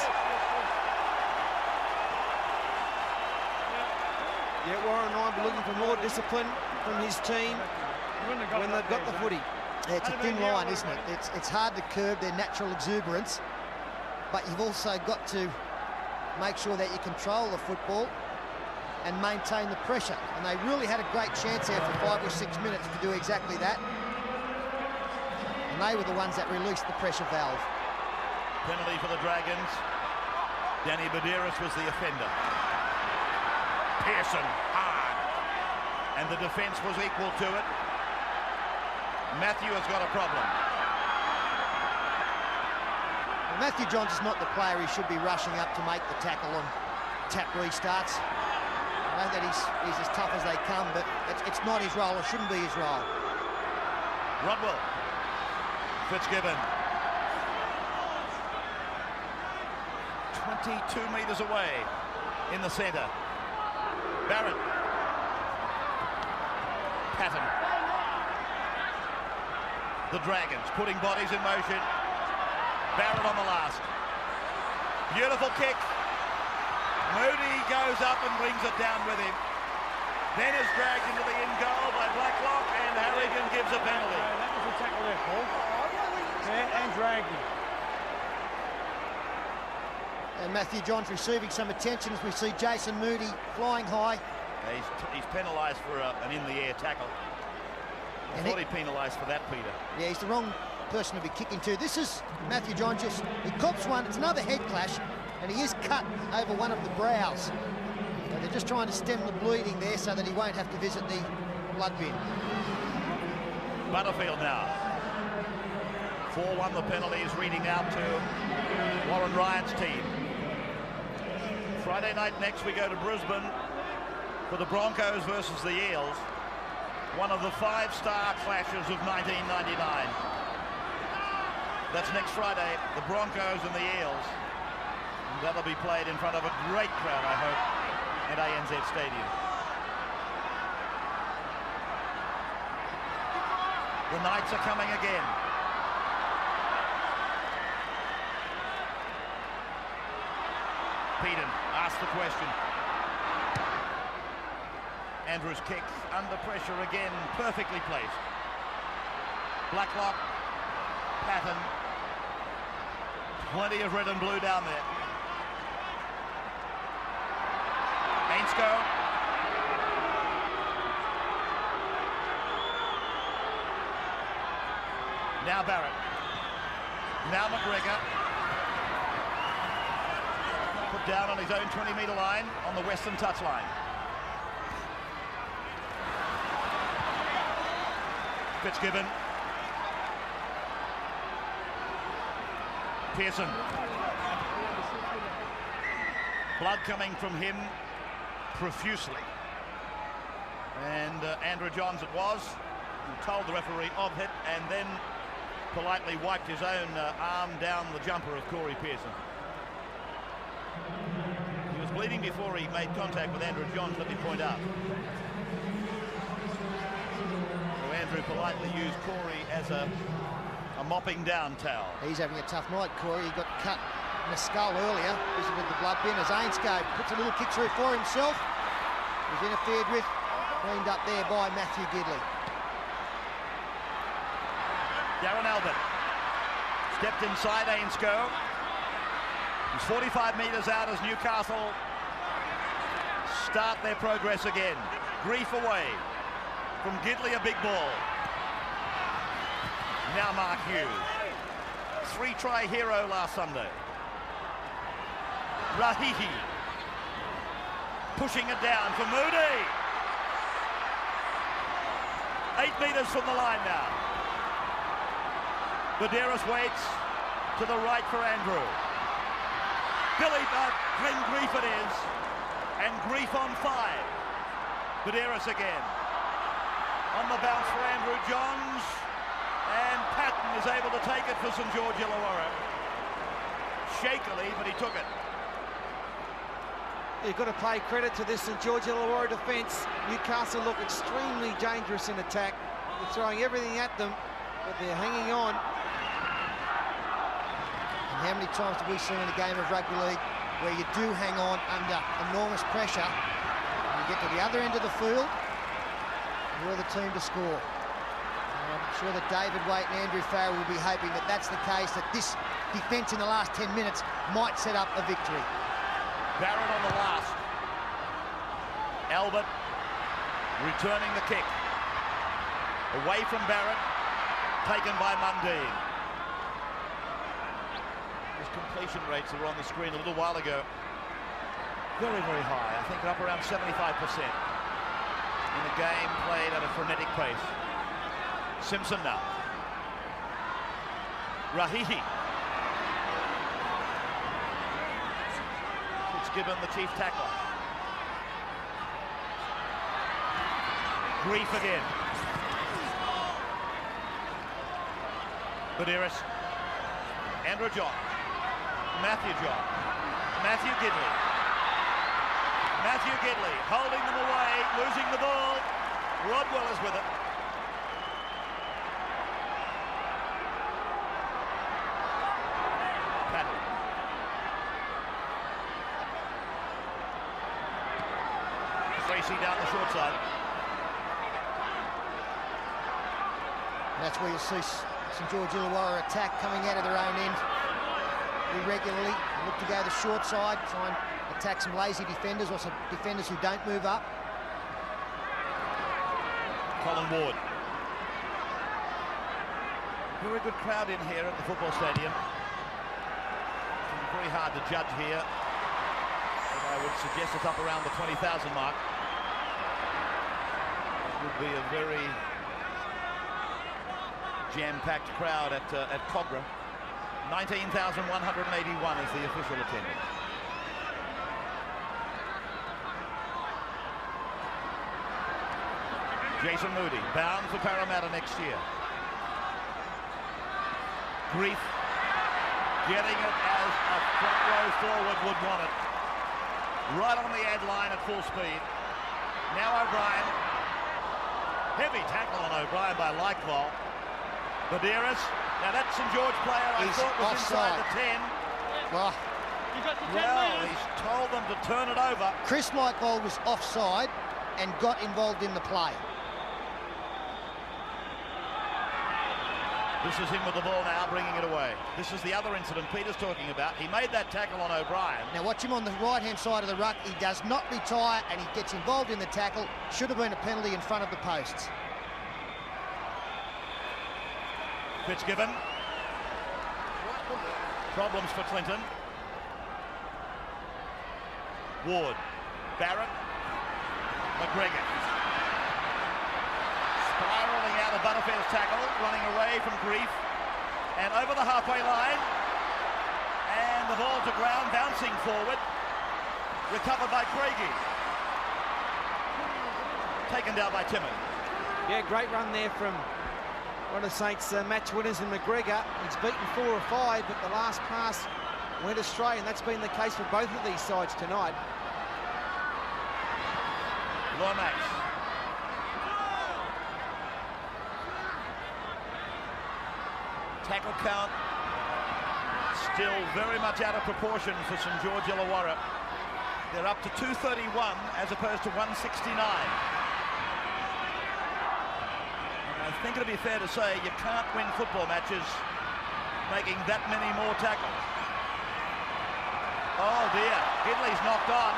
Yeah, Warren Ryan will be looking for more discipline from his team when they've got the footy. Yeah, it's a thin line, isn't it? It's hard to curb their natural exuberance, but you've also got to make sure that you control the football and maintain the pressure. And they really had a great chance there for 5 or 6 minutes to do exactly that. And they were the ones that released the pressure valve. Penalty for the Dragons. Danny Badiris was the offender. Pearson, hard. And the defence was equal to it. Matthew has got a problem. Well, Matthew Johns is not the player he should be rushing up to make the tackle on tap restarts. I know that he's as tough as they come, but it's not his role. It shouldn't be his role. Rodwell. Fitzgibbon. 22 metres away in the centre. Barrett. Patton. The Dragons putting bodies in motion. Barrett on the last. Beautiful kick. Moody goes up and brings it down with him. Then is dragged into the in goal by Blacklock, and Harrigan gives a penalty. That was a tackle there, Paul. And dragged him. And Matthew Johns receiving some attention as we see Jason Moody flying high. He's penalised for an in-the-air tackle. I thought he penalised for that, Peter. Yeah, he's the wrong person to be kicking to. This is Matthew Johns. He cops one. It's another head clash, and he is cut over one of the brows. So they're just trying to stem the bleeding there so that he won't have to visit the blood bin. Butterfield now. 4-1 the penalty is reading out to Warren Ryan's team. Friday night next we go to Brisbane for the Broncos versus the Eels. One of the 5-star clashes of 1999. That's next Friday, the Broncos and the Eels. And that'll be played in front of a great crowd, I hope, at ANZ Stadium. The Knights are coming again. Peden asked the question. Andrews kick under pressure again, perfectly placed. Blacklock, Patton, plenty of red and blue down there. Ainsko. Now Barrett. Now McGregor. Put down on his own 20-metre line on the western touchline. Fitzgibbon. Pearson. Blood coming from him profusely. And Andrew Johns it was, who told the referee of it and then politely wiped his own arm down the jumper of Corey Pearson. He was bleeding before he made contact with Andrew Johns, let me point out. So Andrew politely used Corey as a mopping down towel. He's having a tough night, Corey. He got cut in the skull earlier, visited the blood bin as Ainscope puts a little kick through for himself. He's interfered with, cleaned up there by Matthew Gidley. Darren Albert stepped inside Ainscope. He's 45 metres out as Newcastle start their progress again. Grief away from Gidley, a big ball. Now Mark Hughes, 3-try hero last Sunday. Rahihi pushing it down for Moody. 8 metres from the line now. Baderas waits to the right for Andrew. Glenn Grief it is, and Grief on 5. Baderas again. On the bounce for Andrew Johns, and Patton is able to take it for St George Illawarra. Shakily, but he took it. You've got to pay credit to this St George Illawarra defence. Newcastle look extremely dangerous in attack. They're throwing everything at them, but they're hanging on. And how many times have we seen in a game of rugby league where you do hang on under enormous pressure, and you get to the other end of the field, and you're the team to score. And I'm sure that David Waite and Andrew Farrell will be hoping that that's the case, that this defence in the last 10 minutes might set up a victory. Barrett on the last. Albert returning the kick. Away from Barrett, taken by Mundine. His completion rates that were on the screen a little while ago, very, very high. I think up around 75%. In a game played at a frenetic pace. Simpson now. Rahihi. Fitzgibbon, the chief tackler. Grief again. Baderas. Andrew John. Matthew John. Matthew Gidley. Matthew Gidley holding them away, losing the ball. Rodwell is with it. Patton. Tracy down the short side. That's where you'll see St George Illawarra attack coming out of their own end irregularly. Look to go the short side, try and attack some lazy defenders or some defenders who don't move up. Colin Ward. Very good crowd in here at the football stadium. It's very hard to judge here, but I would suggest it's up around the 20,000 mark. It would be a very jam-packed crowd at Cogra. 19,181 is the official attendance. Jason Moody, bound for Parramatta next year. Grief, getting it as a front row forward would want it. Right on the ad line at full speed. Now O'Brien. Heavy tackle on O'Brien by Likewell. Baderas. Now that St George player I thought was inside the 10. Oh. Well, he's told them to turn it over. Chris Likewell was offside and got involved in the play. This is him with the ball now, bringing it away. This is the other incident Peter's talking about. He made that tackle on O'Brien. Now watch him on the right-hand side of the ruck. He does not retire and he gets involved in the tackle. Should have been a penalty in front of the posts. Fitzgibbon. Problems for Clinton. Ward, Barrett, McGregor. Spiralling out of Butterfield's tackle, running away from Grief, and over the halfway line, and the ball to ground, bouncing forward, recovered by Craigie. Taken down by Timmins. Yeah, great run there from one of Saints' match winners in McGregor. He's beaten 4 or 5, but the last pass went astray, and that's been the case for both of these sides tonight. Lomax. Tackle count still very much out of proportion for St George Illawarra. They're up to 231 as opposed to 169. I think it'll be fair to say you can't win football matches making that many more tackles. Oh dear, Gidley's knocked on.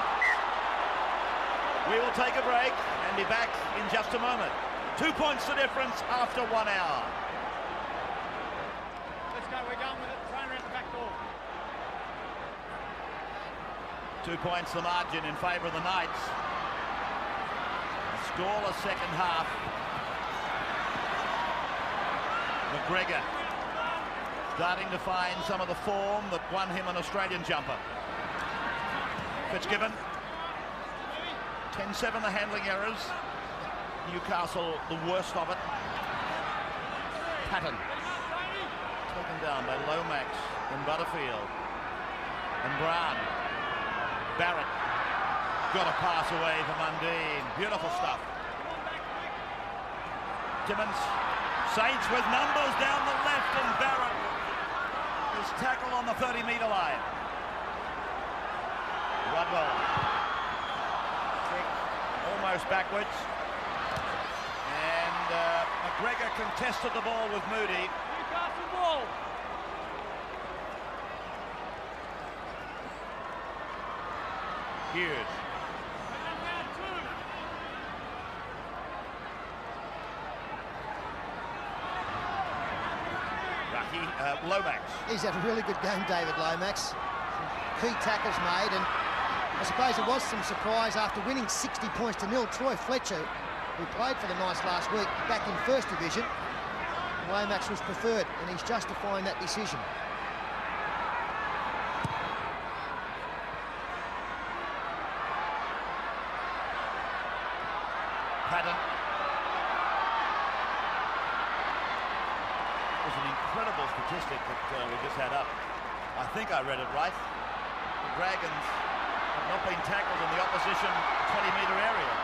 We will take a break and be back in just a moment. 2 points the difference after 1 hour. Let's go, we're going with it. Train around the back door. 2 points the margin in favour of the Knights. A scoreless second half. McGregor starting to find some of the form that won him an Australian jumper. Fitzgibbon. 10-7 the handling errors. Newcastle the worst of it. Patton. Taken down by Lomax and Butterfield. And Brown. Barrett. Got a pass away from Undine. Beautiful stuff. Timmins. Saints with numbers down the left, and Barrett is tackle on the 30-metre line. Rudwell. Kick almost backwards. And McGregor contested the ball with Moody. Newcastle ball. Hughes. Lomax. He's had a really good game, David Lomax. Key tackles made, and I suppose there was some surprise after winning 60 points to 0. Troy Fletcher, who played for the Knights last week, back in First Division. Lomax was preferred, and he's justifying that decision. Patton. There's an incredible statistic that we just had up. I think I read it right. The Dragons have not been tackled in the opposition 20-metre area.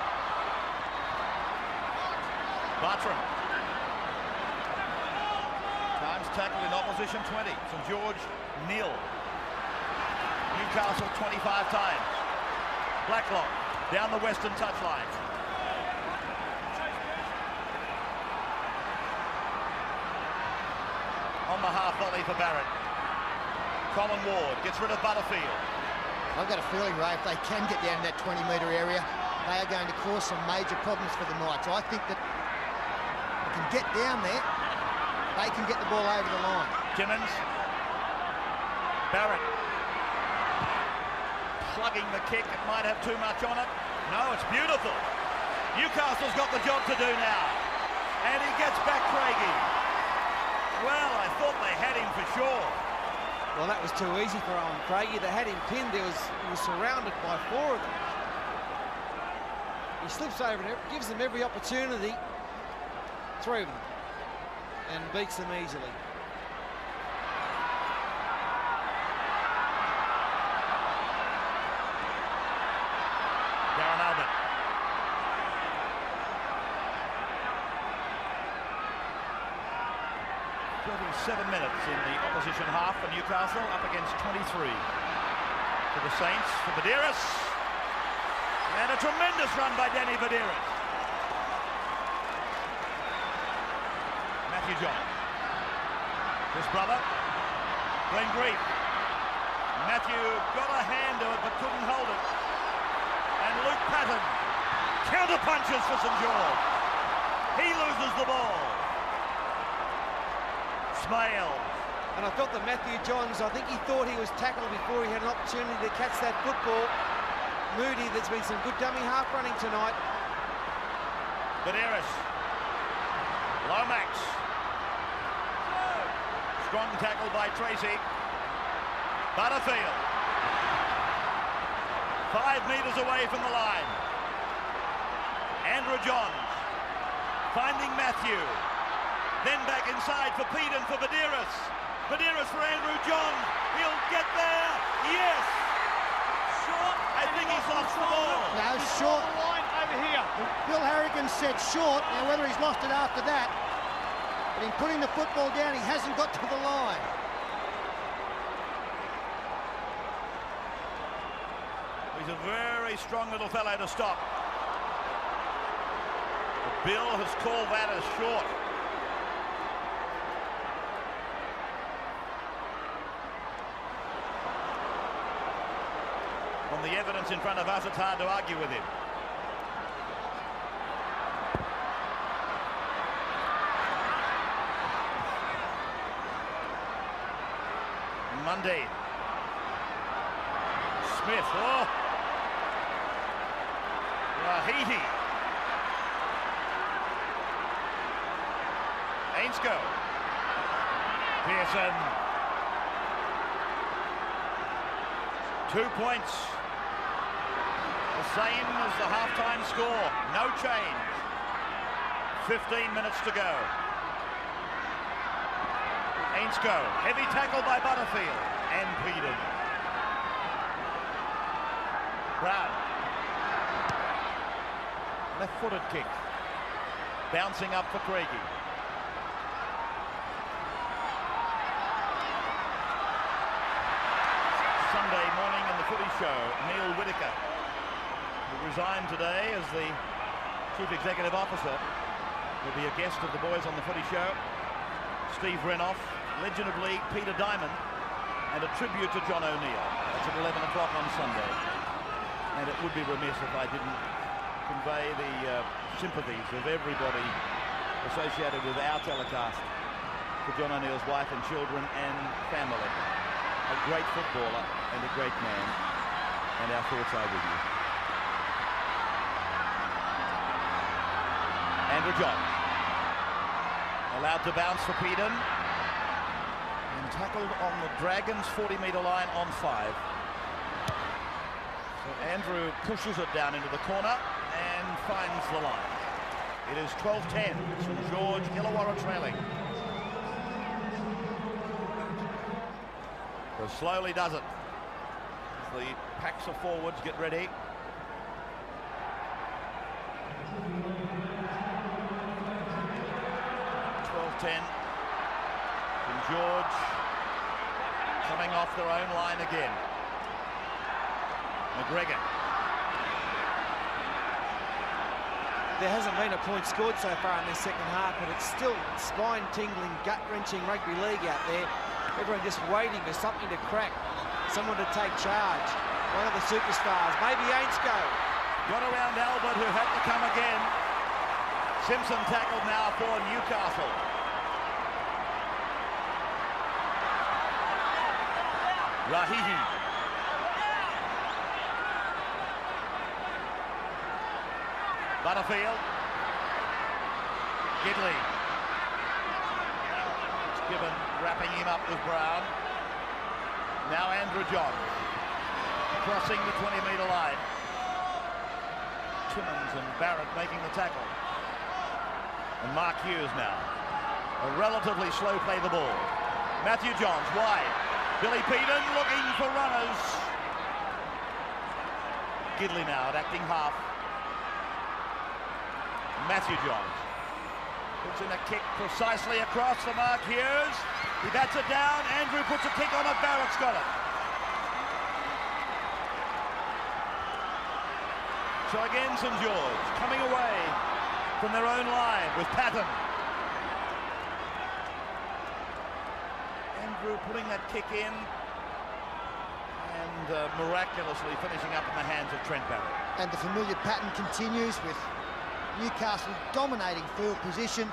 Bartram. Times tackled in opposition 20. St George, nil. Newcastle 25 times. Blacklock down the western touchline. On the half volley for Barrett. Colin Ward gets rid of Butterfield. I've got a feeling, Ray, if they can get down in that 20-metre area, they are going to cause some major problems for the Knights. I think that they can get down there, they can get the ball over the line. Timmins. Barrett. Plugging the kick. It might have too much on it. No, it's beautiful. Newcastle's got the job to do now. And he gets back Craigie. Well, I thought they had him for sure. Well, that was too easy for Owen Craigie. They had him pinned. He was surrounded by 4 of them. He slips over and gives them every opportunity. 3 of them. And beats them easily. Darren Albert. Seven minutes in the opposition half for Newcastle, up against 23 for the Saints, for Badeiras, and a tremendous run by Danny Badeiras. Matthew John, his brother, Glenn Grief. Matthew got a hand to it but couldn't hold it, and Luke Patton counter punches for St George. He loses the ball. Smale. And I felt that Matthew Johns, I think he thought he was tackled before he had an opportunity to catch that football. Moody, there's been some good dummy half running tonight. Badiris. Lomax. Strong tackle by Tracy. Butterfield. 5 metres away from the line. Andrew Johns. Finding Matthew. Then back inside for Peden for Badiris. Badiris for Andrew Johns. He'll get there. Yes. Short. I think he's lost the ball. No, short. Line over here. Bill Harrigan said short. Now, whether he's lost it after that, but in putting the football down, he hasn't got to the line. He's a very strong little fellow to stop. But Bill has called that as short. On the evidence in front of us, it's hard to argue with him. Monday. Smith. Oh. Rahiti. Ainscough. Pearson. 2 points. The same as the halftime score. No change. 15 minutes to go. Ainscough. Heavy tackle by Butterfield and Peden. Brown. Left-footed kick. Bouncing up for Craigie. Sunday morning in the footy show, Neil Whittaker, who resigned today as the Chief Executive Officer, will be a guest of the boys on the footy show. Steve Renoff, Legend of League, Peter Diamond, and a tribute to John O'Neill. That's at 11 o'clock on Sunday. And it would be remiss if I didn't convey the sympathies of everybody associated with our telecast for John O'Neill's wife and children and family. A great footballer and a great man, and our thoughts are with you. Andrew Johns. Allowed to bounce for Peden. And tackled on the Dragons 40-metre line on 5. So Andrew pushes it down into the corner and finds the line. It is 12-10. St George Illawarra trailing. So slowly does it. As the packs of forwards get ready. St George coming off their own line again. McGregor. There hasn't been a point scored so far in this second half, but it's still spine-tingling, gut-wrenching rugby league out there. Everyone just waiting for something to crack, someone to take charge. One of the superstars, maybe Ainscough. Got around Albert, who had to come again. Simpson tackled now for Newcastle. Rahiti. Butterfield. Gidley. Gibbon wrapping him up with Brown. Now Andrew Johns. Crossing the 20-metre line. Timmins and Barrett making the tackle. And Mark Hughes now. A relatively slow play the ball. Matthew Johns wide. Billy Peden looking for runners. Gidley now at acting half. Matthew Johns puts in a kick precisely across for Mark Hughes. He bats it down. Andrew puts a kick on it. Barrett's got it. So again, St George coming away from their own line with Patton. Andrew putting that kick in and miraculously finishing up in the hands of Trent Barrett. And the familiar pattern continues with Newcastle dominating field position.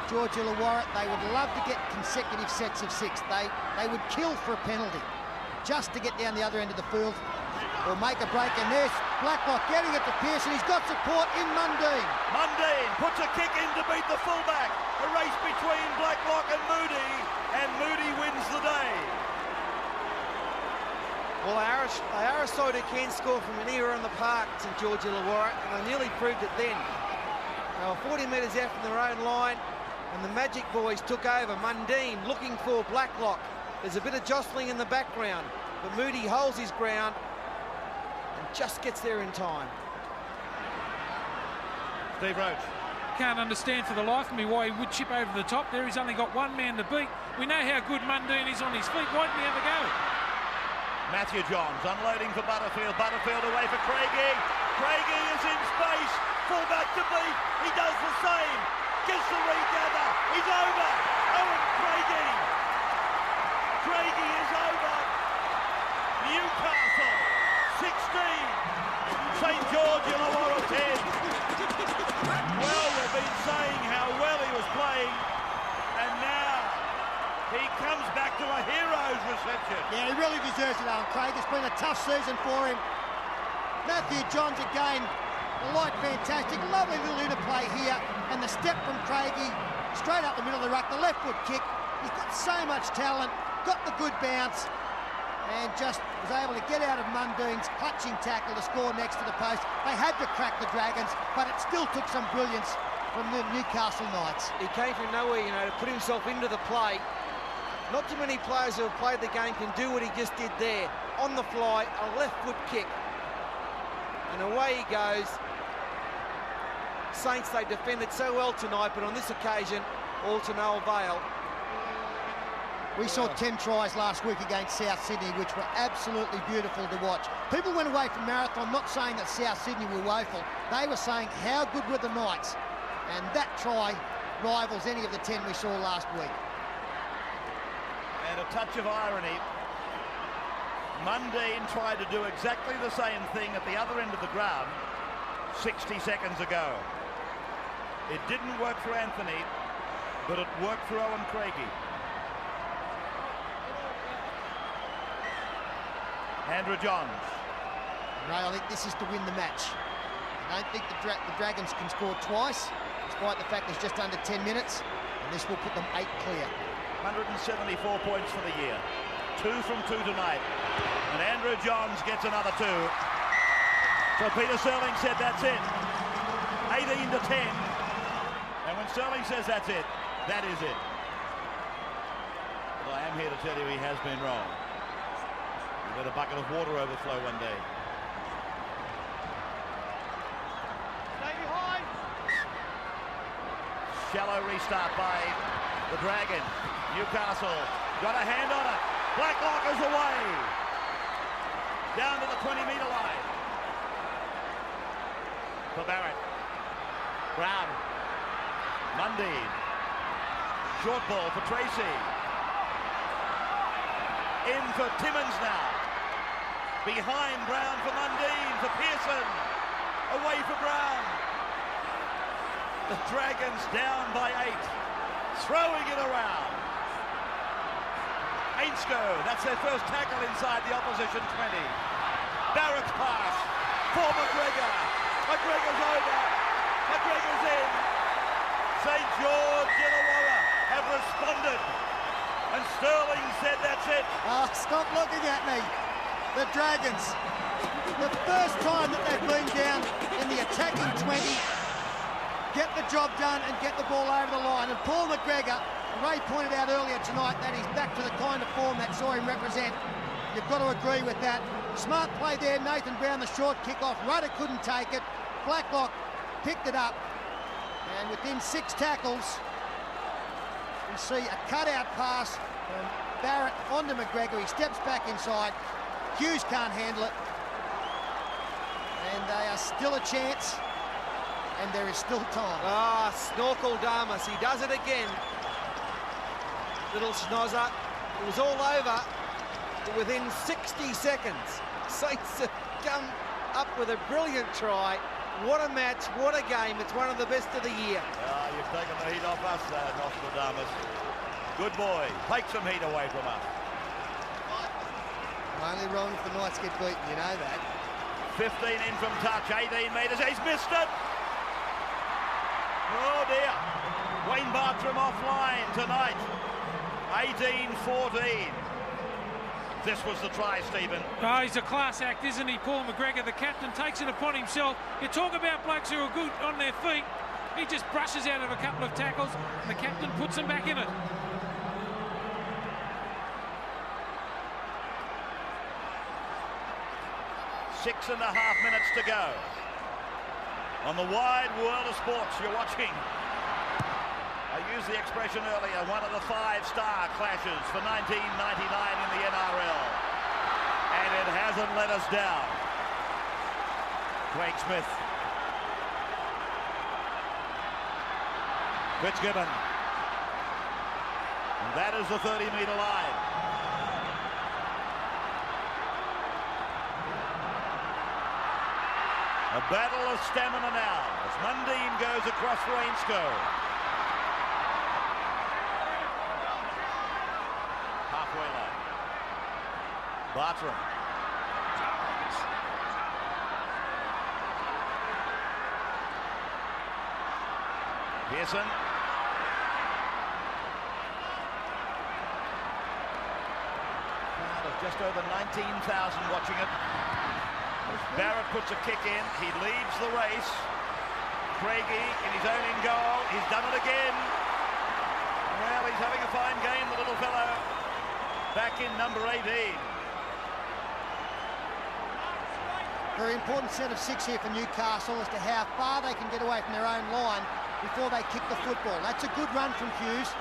George Illawarra, they would love to get consecutive sets of 6. They would kill for a penalty just to get down the other end of the field. or make a break, and there's Blacklock getting it to Pearson. He's got support in Mundine. Mundine puts a kick in to beat the fullback. A race between Blacklock and Moody wins the day. Well, they are a side who can score from anywhere in the park, St George Illawarra, and they nearly proved it then. They were 40 metres out from their own line, and the Magic boys took over. Mundine looking for Blacklock. There's a bit of jostling in the background, but Moody holds his ground and just gets there in time. Steve Roach. Can't understand for the life of me why he would chip over the top there. He's only got one man to beat. We know how good Mundine is on his feet. Why didn't he have a go? Matthew Johns unloading for Butterfield. Butterfield away for Craigie. Craigie is in space. Fullback to beat. He does the same. Gets the regather. He's over. Owen Craigie. Craigie is over. Newcastle 16. St George Illawarra 10. Well, we've been saying how well he was playing, and now he comes back to a hero's reception. Yeah, he really deserves it, Owen Craig. It's been a tough season for him. Matthew Johns again, the light fantastic, lovely little interplay here, and the step from Craigie, straight up the middle of the ruck, the left foot kick. He's got so much talent, got the good bounce, and just was able to get out of Mundine's clutching tackle to score next to the post. They had to crack the Dragons, but it still took some brilliance from the Newcastle Knights. He came from nowhere, you know, to put himself into the play. Not too many players who have played the game can do what he just did there. On the fly, a left foot kick. And away he goes. Saints, they defended so well tonight, but on this occasion, all to no avail. We saw 10 tries last week against South Sydney, which were absolutely beautiful to watch. People went away from Marathon not saying that South Sydney were woeful. They were saying how good were the Knights. And that try rivals any of the 10 we saw last week. And a touch of irony. Mundine tried to do exactly the same thing at the other end of the ground 60 seconds ago. It didn't work for Anthony, but it worked for Owen Craigie. Andrew Johns. Ray, I think this is to win the match. I don't think the Dragons can score twice, despite the fact there's just under 10 minutes, and this will put them 8 clear. 174 points for the year. 2 from 2 tonight. And Andrew Johns gets another 2. So Peter Sterling said that's it. 18 to 10. And when Sterling says that's it, that is it. But I am here to tell you he has been wrong. He let a bucket of water overflow one day. Stay behind. Shallow restart by the Dragons. Newcastle got a hand on it. Blacklock is away. Down to the 20-metre line. For Barrett. Brown. Mundine. Short ball for Tracy. In for Timmins now. Behind Brown for Mundine, for Pearson. Away for Brown. The Dragons down by 8. Throwing it around. Ainsko, that's their first tackle inside the opposition 20. Barrett's pass for McGregor. McGregor's over. McGregor's in. St George Illawarra have responded. And Sterling said that's it. Oh, stop looking at me. The Dragons, the first time that they've been down in the attacking 20, get the job done and get the ball over the line. And Paul McGregor, Ray pointed out earlier tonight that he's back to the kind of form that saw him represent. You've got to agree with that. Smart play there, Nathan Brown, the short kick-off. Rudder couldn't take it. Blacklock picked it up. And within 6 tackles, we see a cutout pass from Barrett onto McGregor. He steps back inside. Hughes can't handle it. And they are still a chance. And there is still time. Ah, Snorkel Damas, he does it again. Little schnozzer. It was all over within 60 seconds. Saints have come up with a brilliant try. What a match, what a game. It's one of the best of the year. You've taken the heat off us, Nostradamus. Good boy. Take some heat away from us. Only wrong if the Knights get beaten, you know that. 15 in from touch, 18 metres, he's missed it! Oh dear, Wayne Bartram offline tonight, 18-14. This was the try, Stephen. Oh, he's a class act, isn't he, Paul McGregor? The captain takes it upon himself. You talk about blokes who are good on their feet. He just brushes out of a couple of tackles, and the captain puts them back in it. Six and a half minutes to go. On the wide world of sports you're watching. I used the expression earlier, one of the 5-star clashes for 1999 in the NRL. And it hasn't let us down. Craig Smith. Fitzgibbon. And that is the 30-metre line. A battle of stamina now as Mundine goes across Rainscoe. Halfway line. Bartram. Pearson. Crowd of just over 19,000 watching it. Barrett puts a kick in, he leads the race. Craigie in his own in goal, he's done it again. Well, he's having a fine game, the little fellow. Back in number 18. Very important set of 6 here for Newcastle as to how far they can get away from their own line before they kick the football. That's a good run from Hughes.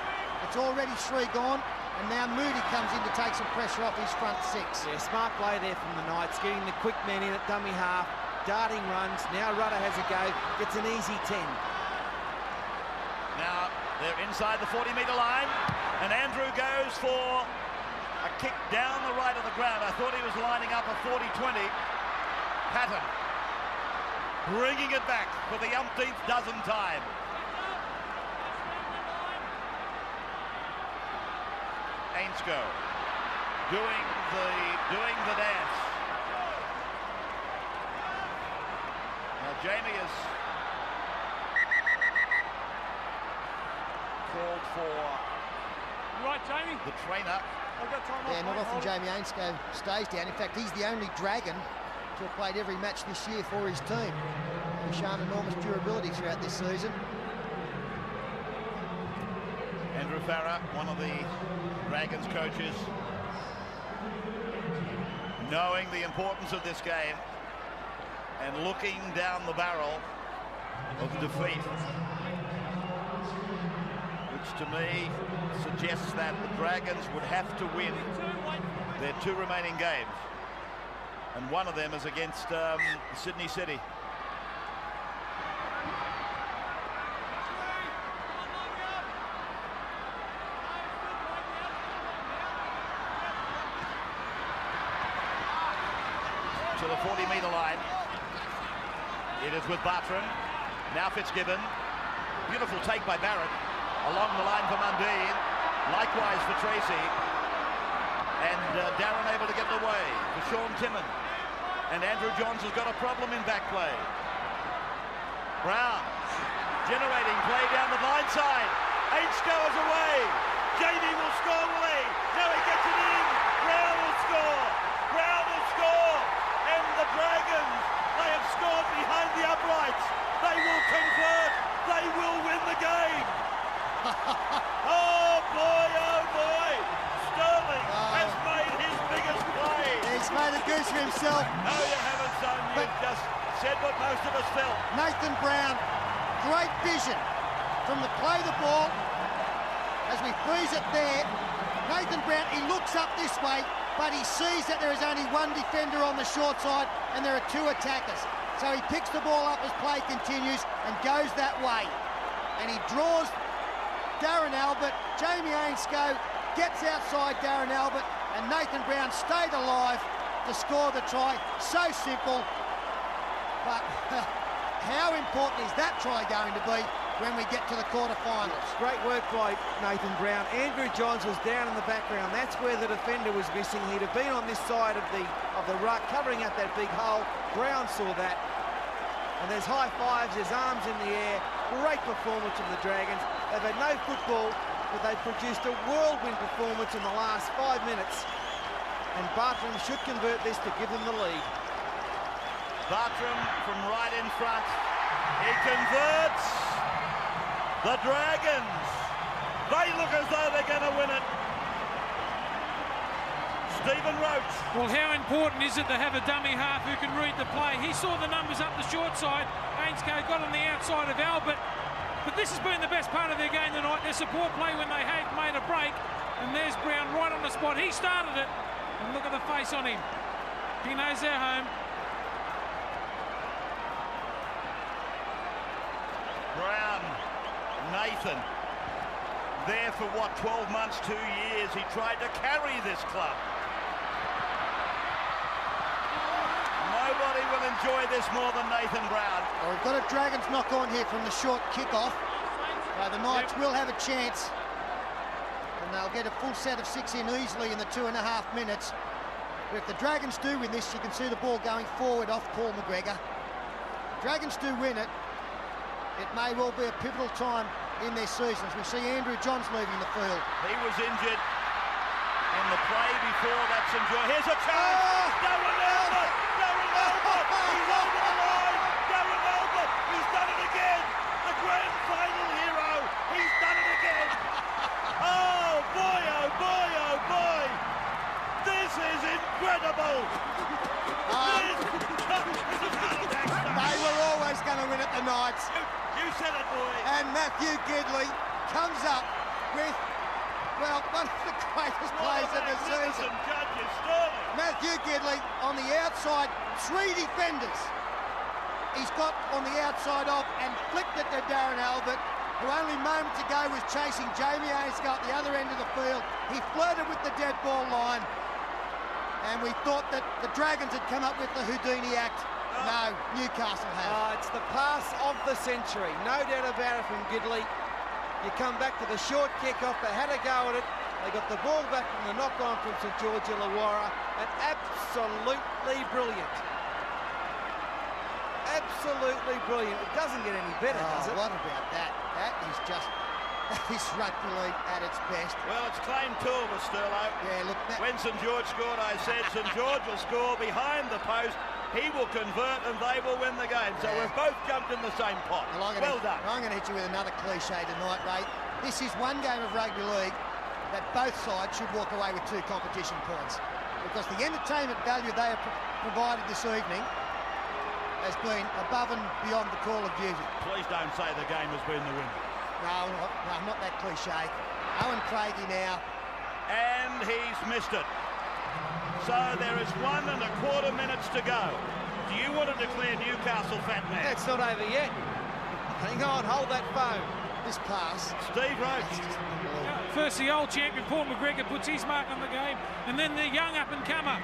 It's already 3 gone. And now Moody comes in to take some pressure off his front 6. Yeah, smart play there from the Knights, getting the quick man in at dummy half, darting runs. Now Rudder has a go, gets an easy 10. Now they're inside the 40-metre line, and Andrew goes for a kick down the right of the ground. I thought he was lining up a 40-20. Patton bringing it back for the umpteenth dozen time. Ainscoe doing the dance. Now Jamie is called for Right, Jamie. the trainer. I've got time off. Yeah, not often Jamie Ainscoe stays down. In fact, he's the only Dragon to have played every match this year for his team. He's shown enormous durability throughout this season. Andrew Farah, one of the Dragons coaches, knowing the importance of this game and looking down the barrel of defeat, which to me suggests that the Dragons would have to win their 2 remaining games, and one of them is against Sydney City. To the 40-metre line. It is with Bartram. Now Fitzgibbon. Beautiful take by Barrett. Along the line for Mundine. Likewise for Tracy. And Darren able to get it away for Sean Timon. And Andrew Johns has got a problem in back play. Brown generating play down the blind side. Ainscoe is away. Jamie will score, will he? Now he gets it in. Brown will score. Brown will score. And the Dragons, they have scored behind the uprights. They will convert. They will win the game. Oh boy, Sterling has made his biggest play. He's made a goose for himself. No, you haven't, son. You've just said what most of us felt. Nathan Brown, great vision from the play the ball. As we freeze it there, Nathan Brown, he looks up this way, but he sees that there is only 1 defender on the short side and there are 2 attackers. So he picks the ball up as play continues and goes that way. And he draws Darren Albert. Jamie Ainscoe gets outside Darren Albert, and Nathan Brown stayed alive to score the try. So simple, but how important is that try going to be when we get to the quarterfinals. Great work by Nathan Brown. Andrew Johns was down in the background. That's where the defender was missing. He'd have been on this side of the ruck, covering up that big hole. Brown saw that. And there's high fives, there's arms in the air. Great performance from the Dragons. They've had no football, but they've produced a whirlwind performance in the last 5 minutes. And Bartram should convert this to give them the lead. Bartram from right in front. He converts. The Dragons, they look as though they're going to win it. Stephen Roach. Well, how important is it to have a dummy half who can read the play? He saw the numbers up the short side. Ainscough got on the outside of Albert. But this has been the best part of their game tonight. Their support play when they have made a break. And there's Brown right on the spot. He started it. And look at the face on him. He knows they're home. Brown. Nathan, there for what, 12 months, 2 years, he tried to carry this club. Nobody will enjoy this more than Nathan Brown. Well, we've got a Dragons knock on here from the short kick-off. The Knights will have a chance, and they'll get a full set of 6 in easily in the 2.5 minutes. But if the Dragons do win this, you can see the ball going forward off Paul McGregor. Dragons do win it. It may well be a pivotal time in their seasons. We see Andrew Johns leaving the field. He was injured in the play before that St George. Here's a chance! Darren Albert! Darren Albert! He's over the line! Darren Albert! He's done it again! The grand final hero! He's done it again! Oh boy, oh boy, oh boy! This is incredible! They were always going to win at the Knights. You said it, boy. And Matthew Gidley comes up with, well, one of the greatest plays of the season. Matthew Gidley on the outside, 3 defenders. He's got on the outside off and flicked it to Darren Albert, who only moments ago was chasing Jamie Ainscough at the other end of the field. He flirted with the dead ball line, and we thought that the Dragons had come up with the Houdini act. No, Newcastle have. It's the pass of the century, no doubt about it from Gidley. You come back to the short kick-off, they had a go at it. They got the ball back from the knock-on from St George Illawarra, and absolutely brilliant. Absolutely brilliant. It doesn't get any better, does it? What about that? That is rugby league at its best. Well, it's claim 2 of us, Sterlo. Yeah, look. When St George scored, I said St George will score behind the post. He will convert and they will win the game. So we've both jumped in the same pot. Well done. I'm going to hit you with another cliche tonight, Ray. This is one game of rugby league that both sides should walk away with 2 competition points, because the entertainment value they have provided this evening has been above and beyond the call of duty. Please don't say the game has been the winner. No, not that cliche. Owen Craigie now. And he's missed it. So there is 1.25 minutes to go. Do you want to declare Newcastle fat man? It's not over yet. Hang on, hold that phone. This pass. Steve Roach. First the old champion Paul McGregor puts his mark on the game, and then the young up-and-comer.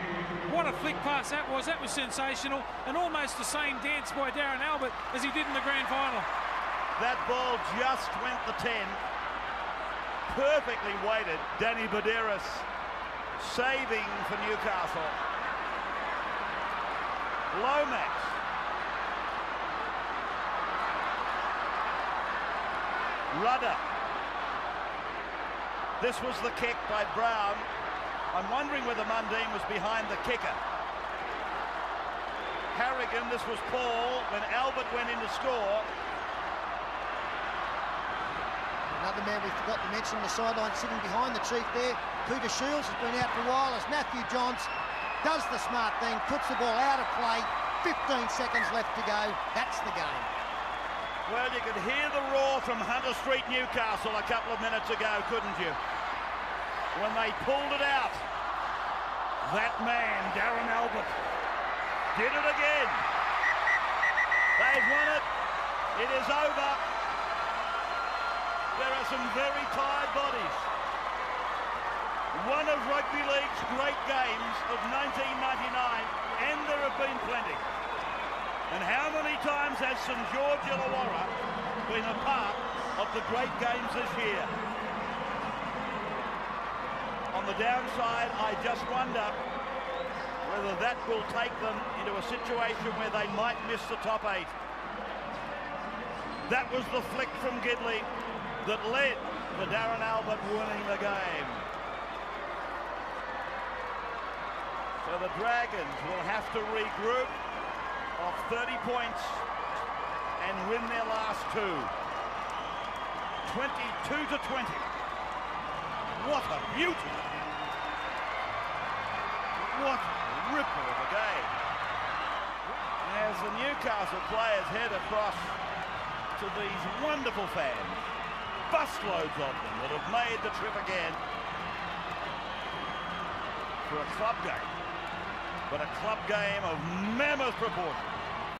What a flick pass that was. That was sensational, and almost the same dance by Darren Albert as he did in the grand final. That ball just went the 10. Perfectly weighted. Danny Baderas saving for Newcastle. Lomax. Rudder. This was the kick by Brown. I'm wondering whether Mundine was behind the kicker. Harrigan, this was Paul when Albert went in to score. Another man we forgot to mention on the sideline sitting behind the chief there. Peter Shields has been out for a while as Matthew Johns does the smart thing, puts the ball out of play. 15 seconds left to go. That's the game. Well, you could hear the roar from Hunter Street, Newcastle a couple of minutes ago, couldn't you? When they pulled it out. That man, Darren Albert, did it again. They've won it. It is over. There are some very tired bodies. One of rugby league's great games of 1999, and there have been plenty. And how many times has St George Illawarra been a part of the great games this year. On the downside, I just wonder whether that will take them into a situation where they might miss the top 8. That was the flick from Gidley that led to Darren Albert winning the game. So the Dragons will have to regroup off 30 points and win their last 2. 22-20. What a beauty. What a ripple of a game. As the Newcastle players head across to these wonderful fans, busloads of them that have made the trip again for a club game, but a club game of mammoth proportions.